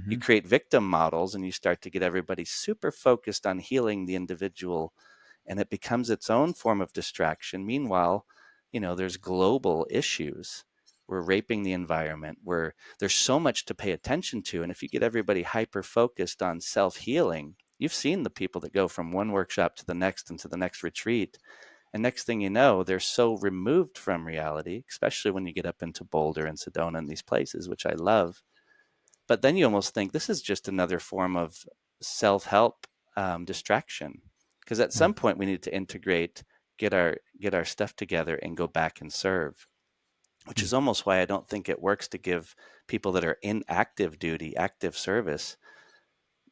you
Mhm.
create victim models and you start to get everybody super focused on healing the individual, and it becomes its own form of distraction. Meanwhile, there's global issues. We're raping the environment. There's so much to pay attention to. And if you get everybody hyper focused on self-healing, you've seen the people that go from one workshop to the next and to the next retreat. And next thing you know, they're so removed from reality, especially when you get up into Boulder and Sedona and these places, which I love. But then you almost think this is just another form of self-help distraction. Because at some point we need to integrate, get our stuff together and go back and serve, which is almost why I don't think it works to give people that are in active duty, active service,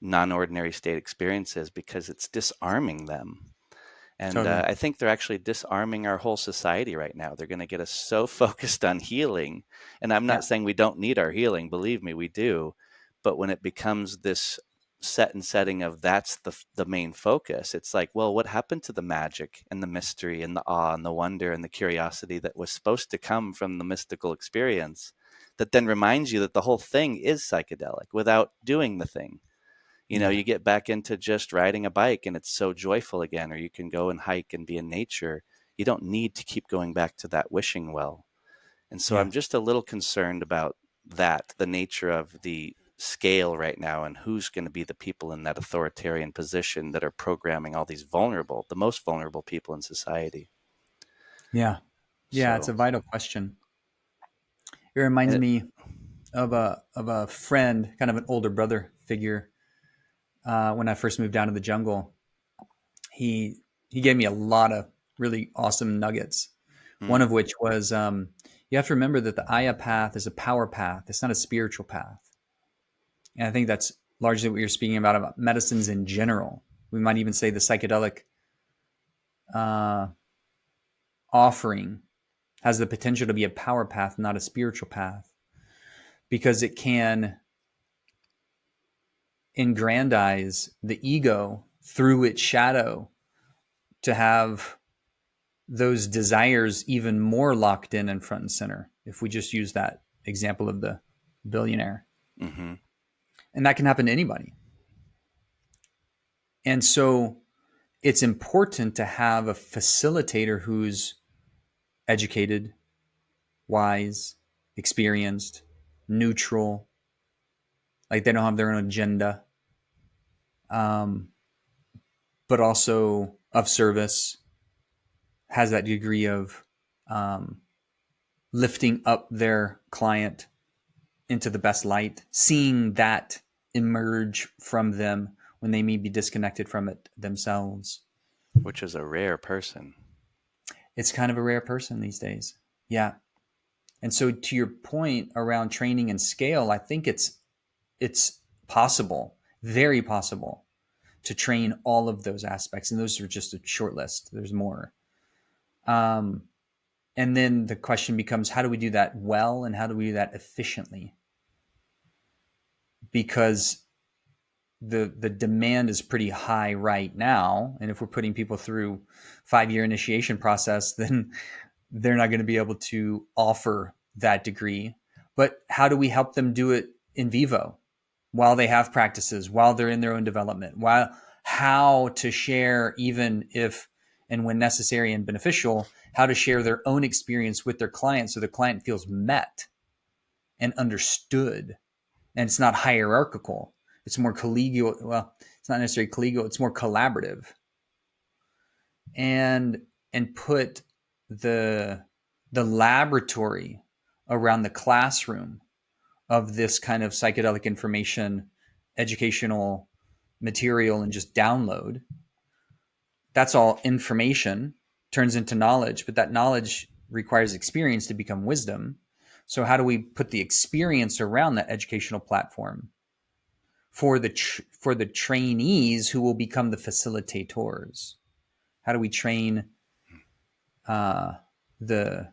non-ordinary state experiences, because it's disarming them. And
Totally.
I think they're actually disarming our whole society right now. They're going to get us so focused on healing. And I'm not saying we don't need our healing. Believe me, we do. But when it becomes this setting of that's the main focus, it's like, well, what happened to the magic and the mystery and the awe and the wonder and the curiosity that was supposed to come from the mystical experience that then reminds you that the whole thing is psychedelic without doing the thing? You get back into just riding a bike and it's so joyful again, or you can go and hike and be in nature. You don't need to keep going back to that wishing well. And so I'm just a little concerned about that, the nature of the scale right now, and who's going to be the people in that authoritarian position that are programming all these the most vulnerable people in society.
Yeah. It's a vital question. It reminds me of a friend, kind of an older brother figure. When I first moved down to the jungle, he gave me a lot of really awesome nuggets. One of which was, you have to remember that the Aya path is a power path. It's not a spiritual path. And I think that's largely what you're speaking about medicines in general. We might even say the psychedelic offering has the potential to be a power path, not a spiritual path, because it can aggrandize the ego through its shadow to have those desires even more locked in and front and center. If we just use that example of the billionaire, and that can happen to anybody. And so it's important to have a facilitator who's educated, wise, experienced, neutral, like they don't have their own agenda, but also of service, has that degree of lifting up their client into the best light, seeing that emerge from them when they may be disconnected from it themselves.
Which is a rare person.
It's kind of a rare person these days. Yeah. And so to your point around training and scale, I think it's possible, very possible, to train all of those aspects. And those are just a short list. There's more. And then the question becomes, how do we do that well, and how do we do that efficiently? Because the demand is pretty high right now. And if we're putting people through 5-year initiation process, then they're not going to be able to offer that degree. But how do we help them do it in vivo while they have practices, while they're in their own development, how to share, even if and when necessary and beneficial, how to share their own experience with their client so the client feels met and understood. And it's not hierarchical. It's more collegial. Well, it's not necessarily collegial. It's more collaborative. And put the laboratory around the classroom of this kind of psychedelic information, educational material, and just download. That's all information, turns into knowledge, but that knowledge requires experience to become wisdom. So how do we put the experience around that educational platform for the trainees who will become the facilitators? How do we train the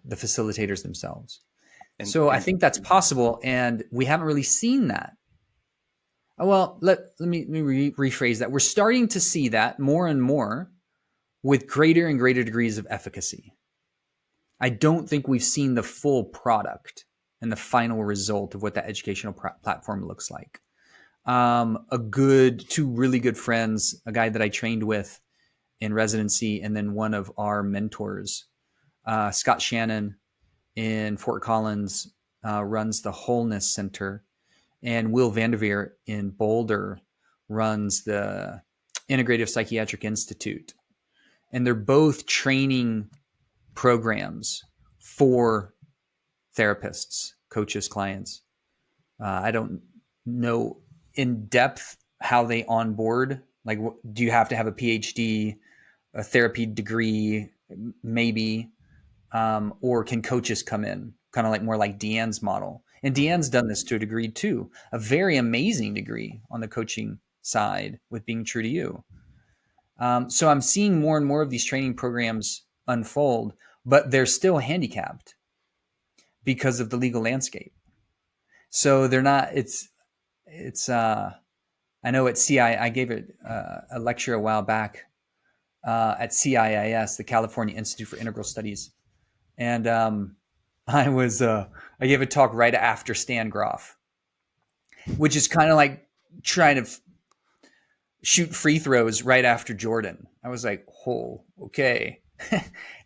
facilitators themselves? So I think that's possible, and we haven't really seen that. Well, let me rephrase that. We're starting to see that more and more with greater and greater degrees of efficacy. I don't think we've seen the full product and the final result of what that educational platform looks like. Two really good friends, a guy that I trained with in residency, and then one of our mentors, Scott Shannon in Fort Collins, runs the Wholeness Center, and Will Vanderveer in Boulder runs the Integrative Psychiatric Institute. And they're both training programs for therapists, coaches, clients. I don't know in depth how they onboard. Like, do you have to have a PhD, a therapy degree, maybe, or can coaches come in? Kind of like more like Deanne's model. And Deanne's done this to a degree too, a very amazing degree on the coaching side with Being True to You. So I'm seeing more and more of these training programs unfold, but they're still handicapped because of the legal landscape. So they're not, I know at I gave a lecture a while back at CIIS, the California Institute for Integral Studies. And I gave a talk right after Stan Groff, which is kind of like trying to shoot free throws right after Jordan. I was like, oh, okay.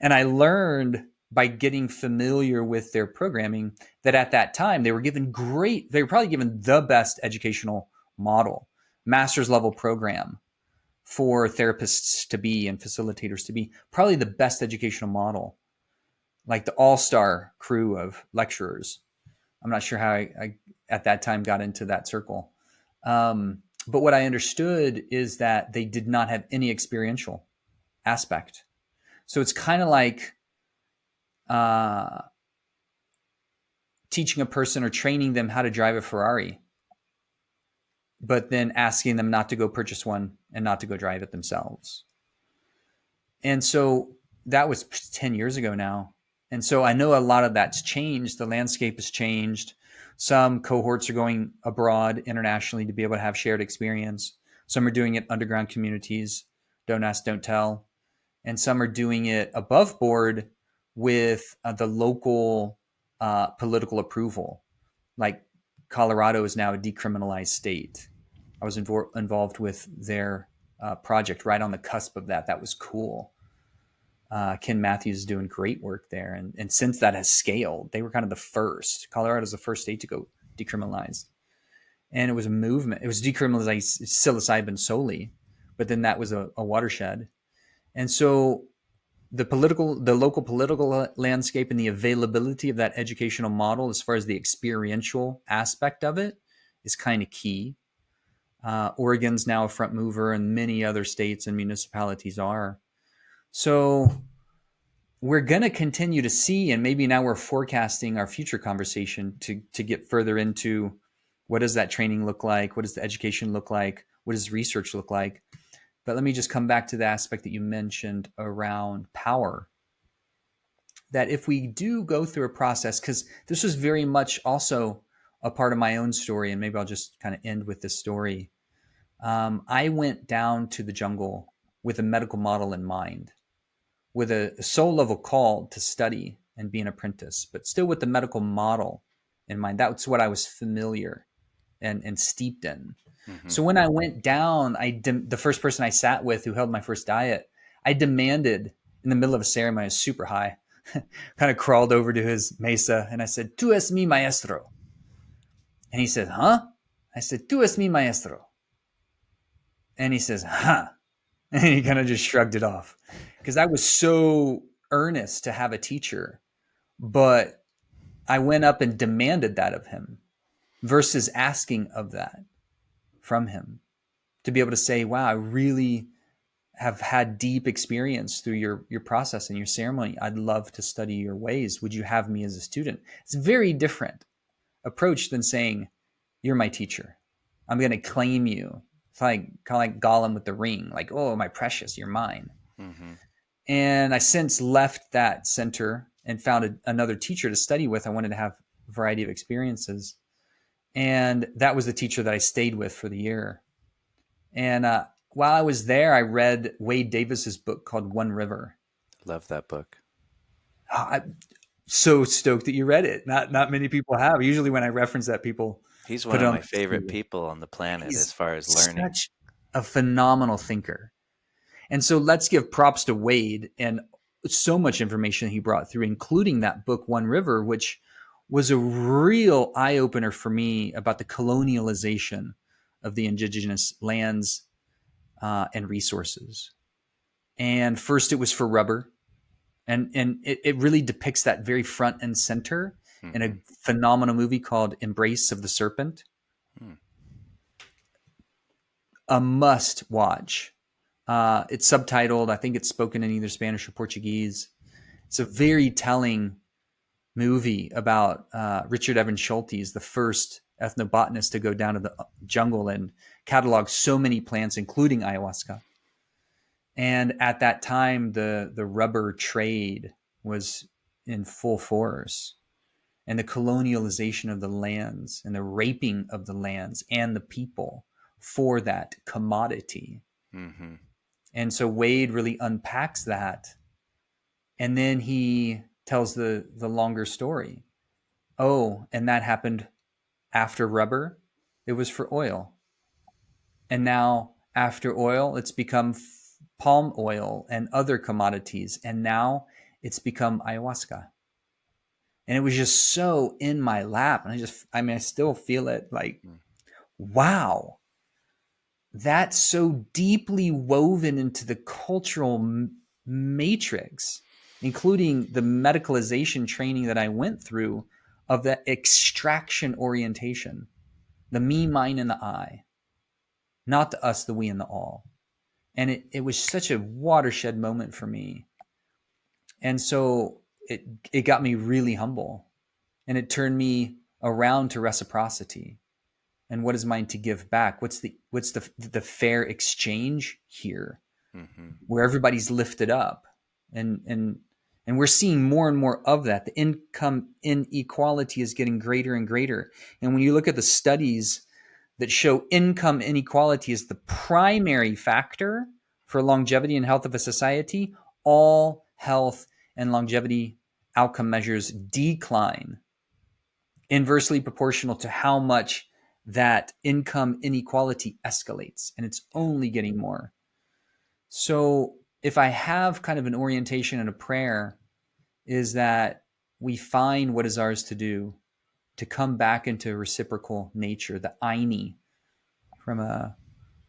And I learned by getting familiar with their programming that at that time they were probably given the best educational model, master's level program for therapists to be and facilitators to be, probably the best educational model, like the all-star crew of lecturers. I'm not sure how I at that time got into that circle. But what I understood is that they did not have any experiential aspect. So it's kind of like teaching a person or training them how to drive a Ferrari, but then asking them not to go purchase one and not to go drive it themselves. And so that was 10 years ago now. And so I know a lot of that's changed. The landscape has changed. Some cohorts are going abroad internationally to be able to have shared experience. Some are doing it underground communities, don't ask, don't tell. And some are doing it above board with the local political approval. Like Colorado is now a decriminalized state. I was involved with their project right on the cusp of that. That was cool. Ken Matthews is doing great work there. And since that has scaled, they were kind of the first. Colorado is the first state to go decriminalized. And it was a movement. It was decriminalized psilocybin solely, but then that was a watershed. And so the local political landscape and the availability of that educational model as far as the experiential aspect of it is kind of key. Oregon's now a front mover, and many other states and municipalities are. So we're going to continue to see, and maybe now we're forecasting our future conversation to get further into what does that training look like? What does the education look like? What does research look like? But let me just come back to the aspect that you mentioned around power. That if we do go through a process, because this was very much also a part of my own story, and maybe I'll just kind of end with this story. I went down to the jungle with a medical model in mind, with a soul level call to study and be an apprentice, but still with the medical model in mind. That's what I was familiar and steeped in. Mm-hmm. So when I went down, the first person I sat with who held my first diet, I demanded in the middle of a ceremony, I was super high, kind of crawled over to his mesa, and I said, "Tú es mi maestro." And he said, "Huh?" I said, "Tú es mi maestro." And he says, "Huh?" And he kind of just shrugged it off because I was so earnest to have a teacher, but I went up and demanded that of him versus asking of that from him, to be able to say, wow, I really have had deep experience through your process and your ceremony. I'd love to study your ways. Would you have me as a student? It's a very different approach than saying, you're my teacher. I'm going to claim you. It's like kind of like Gollum with the ring, like, oh, my precious, you're mine. Mm-hmm. And I since left that center and found another teacher to study with. I wanted to have a variety of experiences. And that was the teacher that I stayed with for the year. And while I was there, I read Wade Davis's book called One River.
Love that book.
I'm so stoked that you read it. Not many people have. Usually when I reference that, people
He's one of my favorite people on the planet as far as learning.
Such a phenomenal thinker. And so let's give props to Wade and so much information he brought through, including that book, One River, which was a real eye opener for me about the colonialization of the indigenous lands and resources. And first, it was for rubber, and it really depicts that very front and center in a phenomenal movie called Embrace of the Serpent. A must watch. It's subtitled. I think it's spoken in either Spanish or Portuguese. It's a very telling movie about Richard Evans Schultes, the first ethnobotanist to go down to the jungle and catalog so many plants, including ayahuasca. And at that time, the rubber trade was in full force, and the colonialization of the lands and the raping of the lands and the people for that commodity.
Mm-hmm.
And so Wade really unpacks that. And then he tells the longer story. Oh, and that happened after rubber. It was for oil. And now after oil, it's become palm oil and other commodities. And now it's become ayahuasca. And it was just so in my lap. And I still feel it like, wow, that's so deeply woven into the cultural matrix, including the medicalization training that I went through of that extraction orientation, the me, mine, and the I, not the us, the we, and the all. And it was such a watershed moment for me. And so it got me really humble, and it turned me around to reciprocity. And what is mine to give back? What's the fair exchange here, where everybody's lifted up, and we're seeing more and more of that. The income inequality is getting greater and greater. And when you look at the studies that show income inequality is the primary factor for longevity and health of a society, all health and longevity outcome measures decline, inversely proportional to how much that income inequality escalates, and it's only getting more. So if I have kind of an orientation and a prayer, is that we find what is ours to do to come back into reciprocal nature, the Aini, from a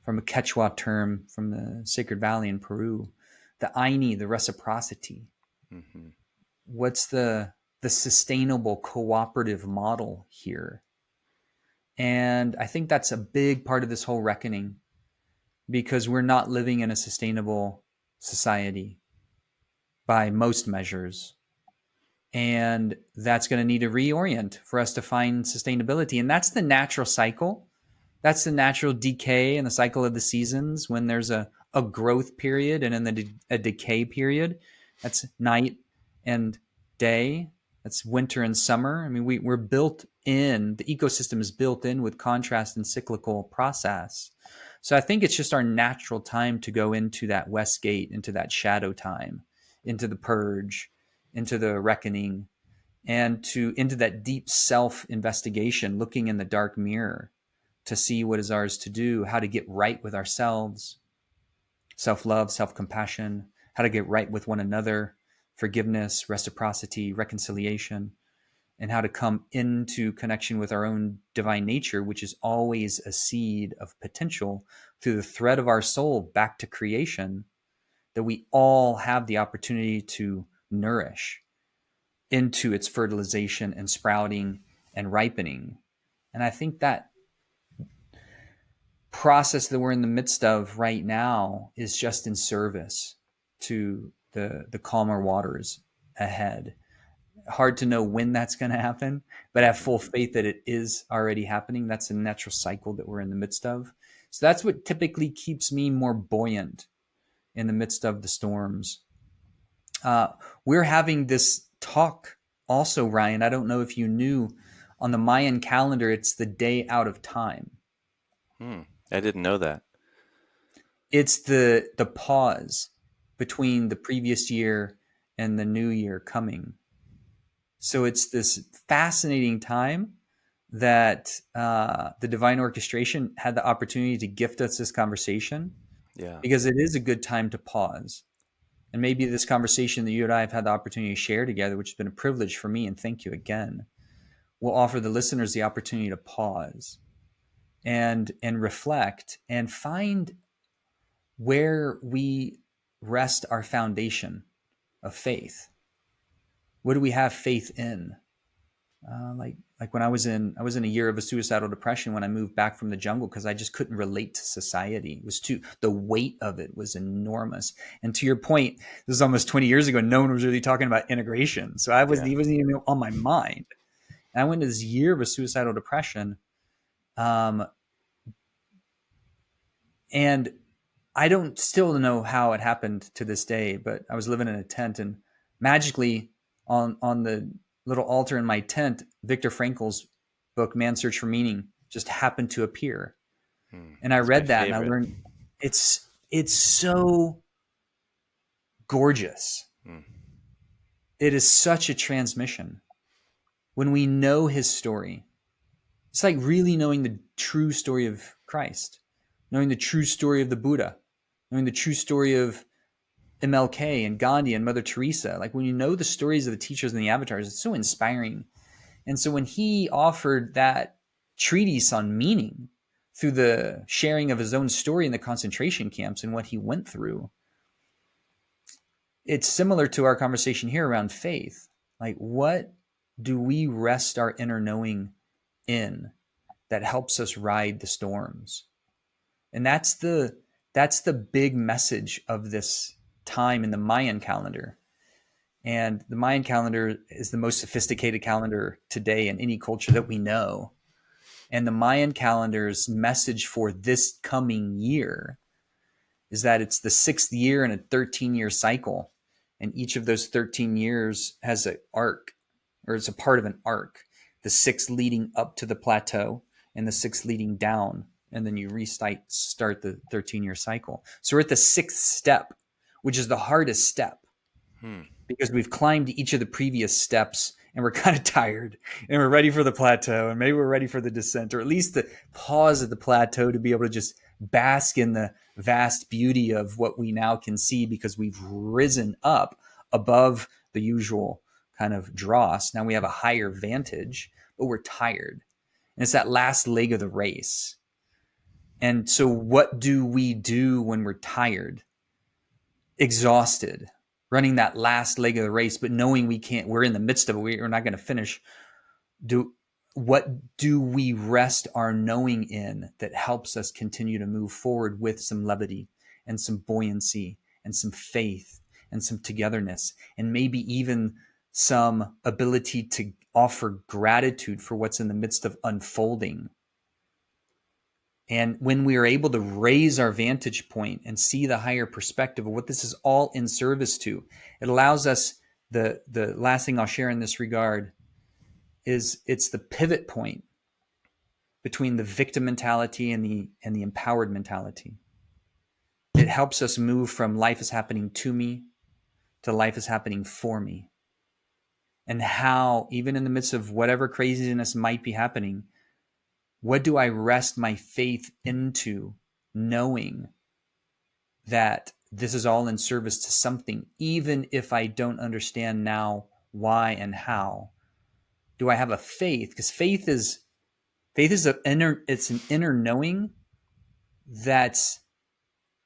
Quechua term from the Sacred Valley in Peru, the Aini, the reciprocity. What's the sustainable cooperative model here? And I think that's a big part of this whole reckoning, because we're not living in a sustainable society by most measures. And that's going to need to reorient for us to find sustainability. And that's the natural cycle. That's the natural decay and the cycle of the seasons, when there's a growth period and then a decay period. That's night and day. That's winter and summer. I mean, we're built in, the ecosystem is built in with contrast and cyclical process. So I think it's just our natural time to go into that west gate, into that shadow time, into the purge, into the reckoning, and into that deep self-investigation, looking in the dark mirror to see what is ours to do, how to get right with ourselves, self-love, self-compassion, how to get right with one another, forgiveness, reciprocity, reconciliation, and how to come into connection with our own divine nature, which is always a seed of potential through the thread of our soul back to creation, that we all have the opportunity to nourish into its fertilization and sprouting and ripening. And I think that process that we're in the midst of right now is just in service to the calmer waters ahead. Hard to know when that's going to happen, but have full faith that it is already happening. That's a natural cycle that we're in the midst of. So that's what typically keeps me more buoyant in the midst of the storms. We're having this talk also, Ryan. I don't know if you knew, on the Mayan calendar, it's the day out of time.
I didn't know that.
It's the pause between the previous year and the new year coming. So it's this fascinating time that the divine orchestration had the opportunity to gift us this conversation.
Yeah.
because it is a good time to pause. And maybe this conversation that you and I have had the opportunity to share together, which has been a privilege for me, and thank you again, will offer the listeners the opportunity to pause and reflect and find where we rest our foundation of faith. What do we have faith in? Like when I was in a year of a suicidal depression when I moved back from the jungle because I just couldn't relate to society. It was the weight of it was enormous. And to your point, this is almost 20 years ago. No one was really talking about integration, so
Yeah.
he wasn't even on my mind. And I went to this year of a suicidal depression, um, and I don't still know how it happened to this day. But I was living in a tent, and magically on the little altar in my tent, Viktor Frankl's book Man's Search for Meaning just happened to appear. And I
It's my
read that and I
favorite.
learned it's so gorgeous.
Mm.
It is such a transmission. When we know his story, it's like really knowing the true story of Christ, knowing the true story of the Buddha, knowing the true story of MLK and Gandhi and Mother Teresa. Like when you know the stories of the teachers and the avatars, it's so inspiring. And so when he offered that treatise on meaning through the sharing of his own story in the concentration camps and what he went through, it's similar to our conversation here around faith. Like, what do we rest our inner knowing in that helps us ride the storms? And that's the big message of this time in the Mayan calendar. And the Mayan calendar is the most sophisticated calendar today in any culture that we know. And the Mayan calendar's message for this coming year is that it's the 6th year in a 13-year cycle. And each of those 13 years has an arc, or it's a part of an arc. The 6th leading up to the plateau and the 6th leading down. And then you start the 13-year cycle. So we're at the 6th step, which is the hardest step
Hmm.
because we've climbed each of the previous steps and we're kind of tired and we're ready for the plateau, and maybe we're ready for the descent, or at least the pause at the plateau to be able to just bask in the vast beauty of what we now can see because we've risen up above the usual kind of dross. Now we have a higher vantage, but we're tired. And it's that last leg of the race. And so what do we do when we're tired, exhausted, running that last leg of the race, but knowing we're in the midst of it, we're not going to finish? What do we rest our knowing in that helps us continue to move forward with some levity and some buoyancy and some faith and some togetherness, and maybe even some ability to offer gratitude for what's in the midst of unfolding? And when we are able to raise our vantage point and see the higher perspective of what this is all in service to, it allows us, the last thing I'll share in this regard is it's the pivot point between the victim mentality and the empowered mentality. It helps us move from life is happening to me to life is happening for me. And how, even in the midst of whatever craziness might be happening, what do I rest my faith into, knowing that this is all in service to something, even if I don't understand now why and how? Do I have a faith? Because faith is it's an inner knowing that's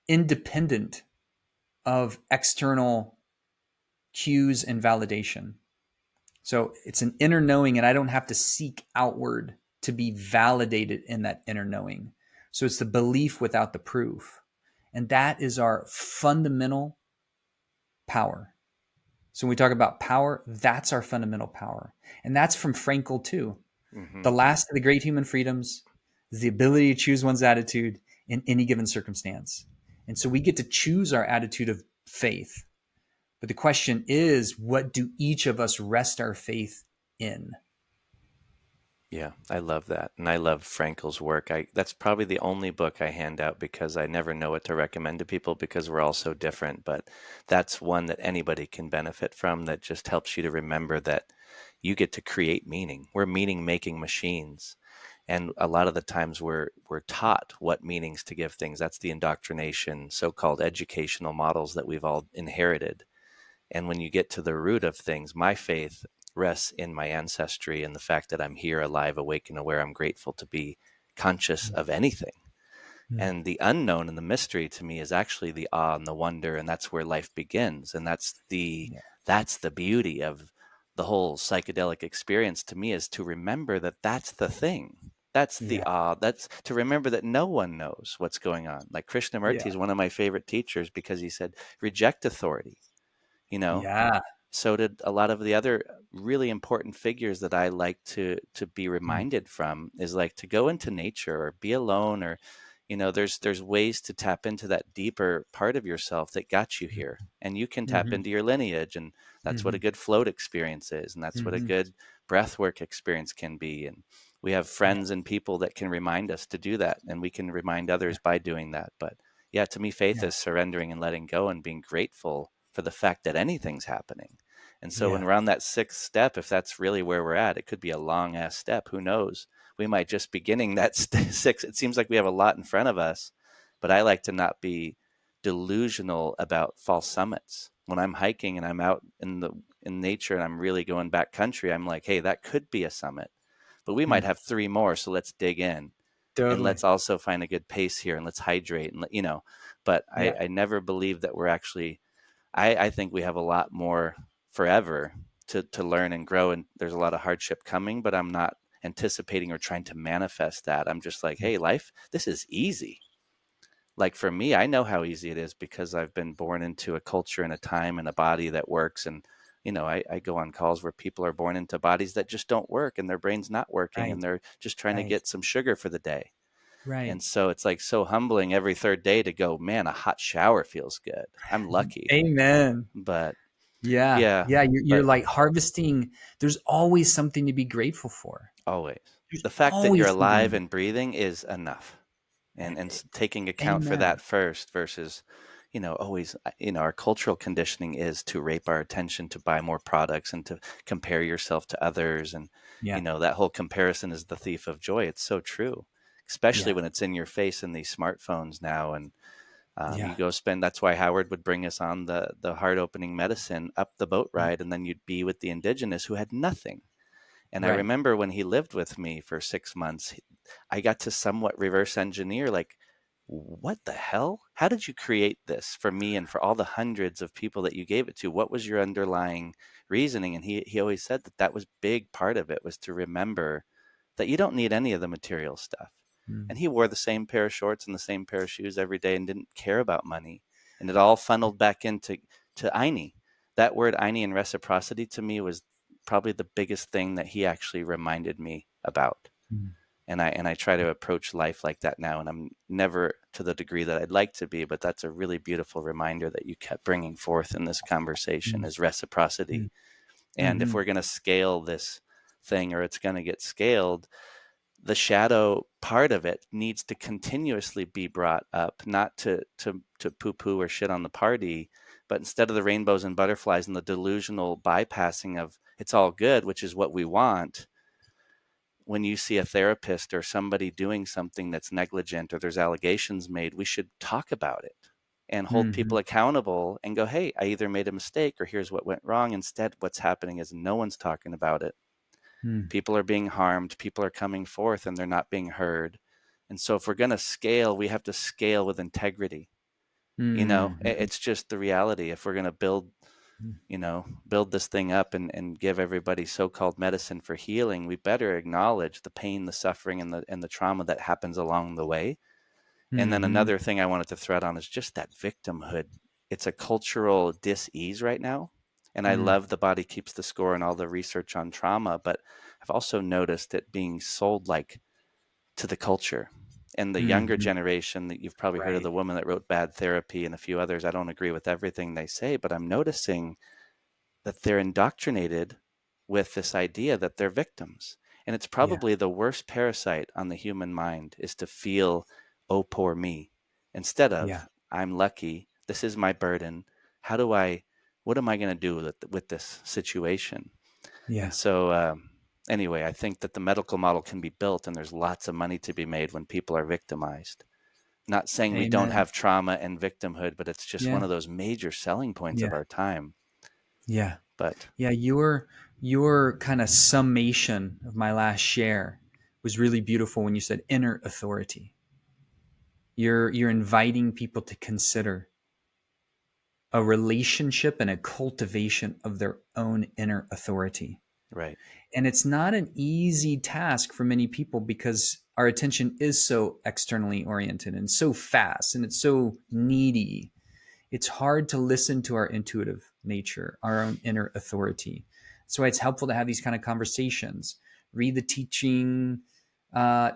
independent of external cues and validation. So it's an inner knowing, and I don't have to seek outward to be validated in that inner knowing. So it's the belief without the proof. And that is our fundamental power. So when we talk about power, that's our fundamental power. And that's from Frankl too.
Mm-hmm.
The last of the great human freedoms is the ability to choose one's attitude in any given circumstance. And so we get to choose our attitude of faith. But the question is, what do each of us rest our faith in?
Yeah, I love that. And I love Frankel's work. That's probably the only book I hand out because I never know what to recommend to people because we're all so different. But that's one that anybody can benefit from, that just helps you to remember that you get to create meaning. We're meaning making machines. And a lot of the times we're taught what meanings to give things. That's the indoctrination, so-called educational models that we've all inherited. And when you get to the root of things, my faith rests in my ancestry and the fact that I'm here, alive, awake, and aware. I'm grateful to be conscious of anything.
Mm.
And the unknown and the mystery to me is actually the awe and the wonder, and that's where life begins. And
Yeah.
that's the beauty of the whole psychedelic experience to me, is to remember that that's the thing. That's the
Yeah.
awe. That's to remember that no one knows what's going on. Like Krishnamurti
Yeah.
is one of my favorite teachers because he said, reject authority, you know,
Yeah.
so did a lot of the other really important figures that I like to be
Mm.
reminded from, is like to go into nature or be alone, or there's ways to tap into that deeper part of yourself that got you here, and you can tap
Mm-hmm.
into your lineage, and that's what
Mm-hmm.
a good float experience is, and that's what a
Mm-hmm.
good breath work experience can be. And we have
Yeah.
friends and people that can remind us to do that, and we can remind
Yeah.
others by doing that. But yeah, to me, faith
Yeah.
is surrendering and letting go and being grateful for the fact that anything's happening. And so when
Yeah.
we're on that sixth step, if that's really where we're at, it could be a long ass step. Who knows? We might just beginning that six. It seems like we have a lot in front of us, but I like to not be delusional about false summits. When I'm hiking and I'm out in nature and I'm really going back country, I'm like, hey, that could be a summit, but we might
Mm.
have three more. So let's dig in, and
Totally.
let's also find a good pace here, and let's hydrate, and But
Yeah.
I never believe that we're actually. I think we have a lot more forever to learn and grow, and there's a lot of hardship coming, but I'm not anticipating or trying to manifest that. I'm just like,
Yeah.
hey, life, this is easy. Like for me, I know how easy it is because I've been born into a culture and a time and a body that works. And I go on calls where people are born into bodies that just don't work, and their brain's not working,
Right.
and they're just trying to
Right.
get some sugar for the day.
Right.
And so it's like so humbling every third day to go, man, a hot shower feels good. I'm lucky.
Amen.
But
Yeah.
yeah,
Yeah. You're
but
like harvesting. There's always something to be grateful for.
always
There's
the fact that you're
always
alive
something.
and breathing is enough. And taking account for
Amen.
that first versus, always, our cultural conditioning is to rape our attention, to buy more products, and to compare yourself to others. And,
Yeah.
that whole comparison is the thief of joy. It's so true, especially
Yeah.
when it's in your face in these smartphones now. And
Yeah.
you go spend, that's why Howard would bring us on the heart opening medicine up the boat
Mm.
ride. And then you'd be with the indigenous who had nothing. And I
Right.
remember when he lived with me for 6 months, I got to somewhat reverse engineer, like, what the hell? How did you create this for me and for all the hundreds of people that you gave it to? What was your underlying reasoning? And he always said that that was big part of it, was to remember that you don't need any of the material stuff. And
Mm.
he wore the same pair of shorts and the same pair of shoes every day and didn't care about money. And it all funneled back into Aini. That word Aini and reciprocity to me was probably the biggest thing that he actually reminded me about.
Mm.
And I try to approach life like that now, and I'm never to the degree that I'd like to be, but that's a really beautiful reminder that you kept bringing forth in this conversation,
Mm.
is reciprocity.
Mm.
And if
Mm-hmm.
we're going to scale this thing, or it's going to get scaled, the shadow part of it needs to continuously be brought up, not to poo poo or shit on the party, but instead of the rainbows and butterflies and the delusional bypassing of it's all good, which is what we want. When you see a therapist or somebody doing something that's negligent or there's allegations made, we should talk about it and hold
Mm-hmm.
people accountable and go, hey, I either made a mistake or here's what went wrong. Instead, what's happening is no one's talking about it.
Mm.
People are being harmed, people are coming forth, and they're not being heard. And so if we're going to scale, we have to scale with integrity.
Mm-hmm.
It's just the reality. If we're going to build this thing up and give everybody so-called medicine for healing, we better acknowledge the pain, the suffering, and the trauma that happens along the way. And then
Mm-hmm.
another thing I wanted to thread on is just that victimhood. It's a cultural dis-ease right now. And I
Mm.
love the body keeps the score and all the research on trauma, but I've also noticed it being sold like to the culture. And the younger
Mm-hmm.
generation, that you've probably heard of
Right.
the woman that wrote Bad Therapy and a few others. I don't agree with everything they say, but I'm noticing that they're indoctrinated with this idea that they're victims. And it's
Yeah.
probably the worst parasite on the human mind, is to feel, oh, poor me, instead
Yeah.
of, I'm lucky, this is my burden. How do I, what am I going to do with this situation? And
Yeah.
so, anyway, I think that the medical model can be built, and there's lots of money to be made when people are victimized. Not saying we don't
Amen.
have trauma and victimhood, but it's just one
Yeah.
of those major selling points of
Yeah.
our time.
Yeah.
But
Yeah. Your kind of summation of my last share was really beautiful when you said inner authority. You're inviting people to consider a relationship and a cultivation of their own inner authority.
right,
And it's not an easy task for many people because our attention is so externally oriented and so fast and it's so needy. It's hard to listen to our intuitive nature, our own inner authority. That's why it's helpful to have these kind of conversations. Read the teaching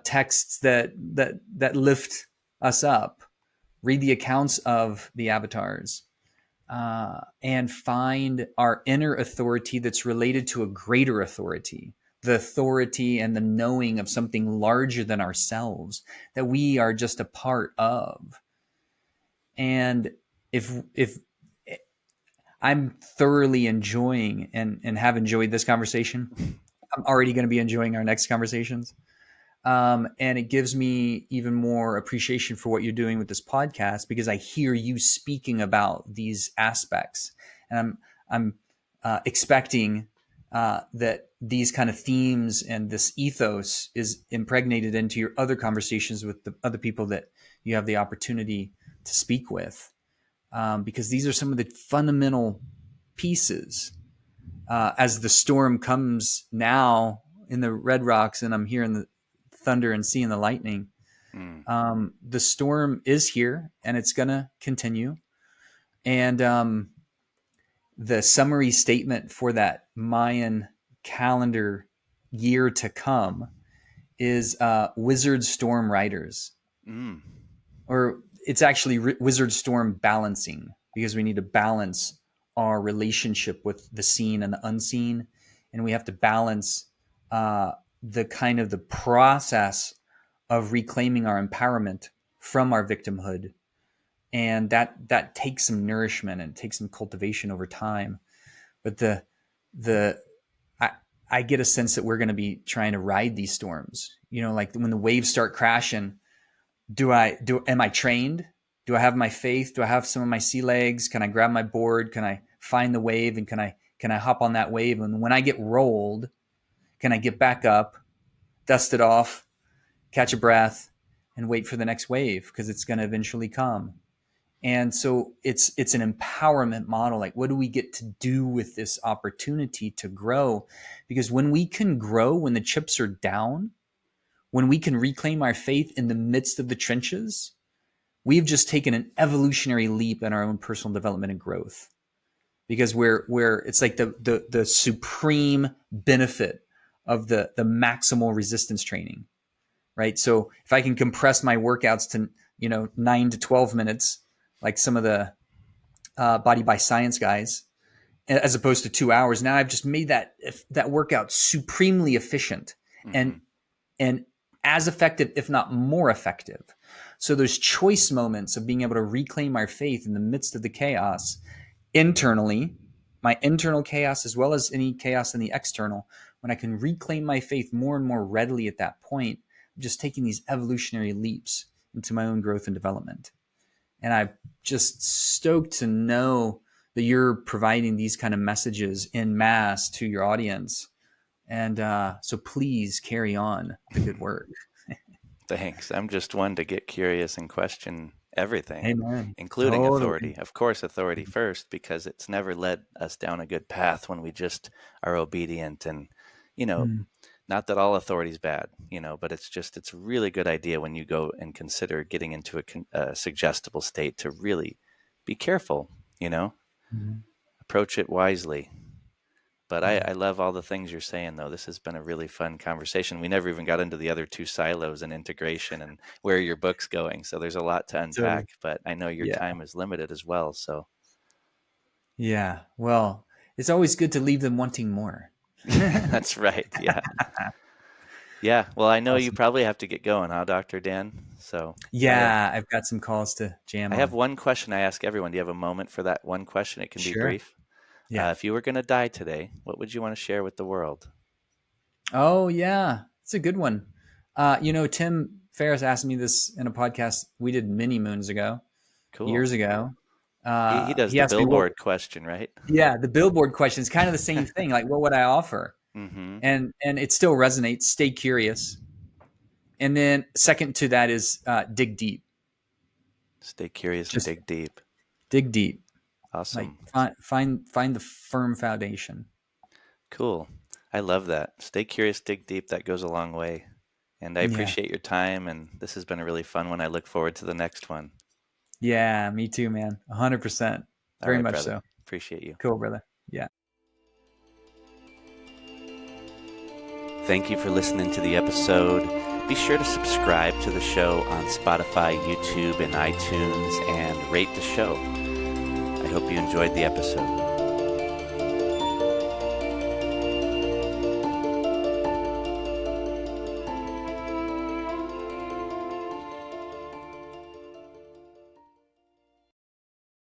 texts that lift us up. Read the accounts of the avatars, and find our inner authority that's related to a greater authority, the authority and the knowing of something larger than ourselves that we are just a part of. And if I'm thoroughly enjoying and have enjoyed this conversation, I'm already going to be enjoying our next conversations. And it gives me even more appreciation for what you're doing with this podcast because I hear you speaking about these aspects, and I'm expecting that these kind of themes and this ethos is impregnated into your other conversations with the other people that you have the opportunity to speak with, because these are some of the fundamental pieces. As the storm comes now in the Red Rocks, and I'm hearing the thunder and seeing the lightning.
mm,
The storm is here and it's going to continue. And the summary statement for that Mayan calendar year to come is Wizard Storm Riders,
mm,
or it's actually Wizard Storm Balancing, because we need to balance our relationship with the seen and the unseen. And we have to balance the kind of the process of reclaiming our empowerment from our victimhood, and that takes some nourishment and takes some cultivation over time. But the I, I get a sense that we're going to be trying to ride these storms, like when the waves start crashing. Am I trained? Do I have my faith? Do I have some of my sea legs? Can I grab my board? Can I find the wave, and can I hop on that wave? And when I get rolled, can I get back up, dust it off, catch a breath, and wait for the next wave, because it's going to eventually come. And so it's an empowerment model. Like, what do we get to do with this opportunity to grow? Because when we can grow, when the chips are down, when we can reclaim our faith in the midst of the trenches, we've just taken an evolutionary leap in our own personal development and growth. Because we're it's like the supreme benefit of the maximal resistance training, right? So if I can compress my workouts to 9 to 12 minutes, like some of the Body by Science guys, as opposed to 2 hours, now I've just made that workout supremely efficient,
mm-hmm.
and as effective, if not more effective. So those choice moments of being able to reclaim our faith in the midst of the chaos internally, my internal chaos as well as any chaos in the external, when I can reclaim my faith more and more readily at that point, I'm just taking these evolutionary leaps into my own growth and development. And I'm just stoked to know that you're providing these kind of messages in mass to your audience. And so please carry on the good work.
Thanks. I'm just one to get curious and question everything,
Amen.
including
Totally.
authority. Of course, authority first, because it's never led us down a good path when we just are obedient. And,
Mm.
not that all authority is bad, but it's a really good idea when you go and consider getting into a suggestible state to really be careful,
Mhm.
approach it wisely. But
Yeah.
I love all the things you're saying, though. This has been a really fun conversation. We never even got into the other two silos and integration and where your book's going. So there's a lot to
Totally.
unpack, but I know your
Yeah.
time is limited as well. So
Yeah. Well, it's always good to leave them wanting more.
that's right. Yeah. Yeah. Well, I know you
Awesome.
probably have to get going, huh, Dr. Dan? So
Yeah, I've got some calls to jam
I have
on.
one question I ask everyone. Do you have a moment for that one question? It can be
Sure.
brief.
Yeah.
If you were going to die today, what would you want to share with the world?
Oh yeah, it's a good one. Tim Ferriss asked me this in a podcast we did many moons ago,
Cool.
years ago.
He does
He
the
asked me, well,
billboard question, right?
yeah, the billboard question is kind of the same thing. Like, what would I offer?
Mm-hmm.
And it still resonates. Stay curious. And then second to that is dig deep.
Stay curious and
Just
dig deep.
dig deep. Like
Awesome.
find the firm foundation.
Cool. I love that. Stay curious, dig deep. That goes a long way. And I
Yeah.
appreciate your time. And this has been a really fun one. I look forward to the next one.
Yeah, me too, man. 100%.
All
Very
right,
much
brother.
so.
Appreciate you.
Cool, brother. Yeah.
Thank you for listening to the episode. Be sure to subscribe to the show on Spotify, YouTube, and iTunes, and rate the show. I hope you enjoyed the episode.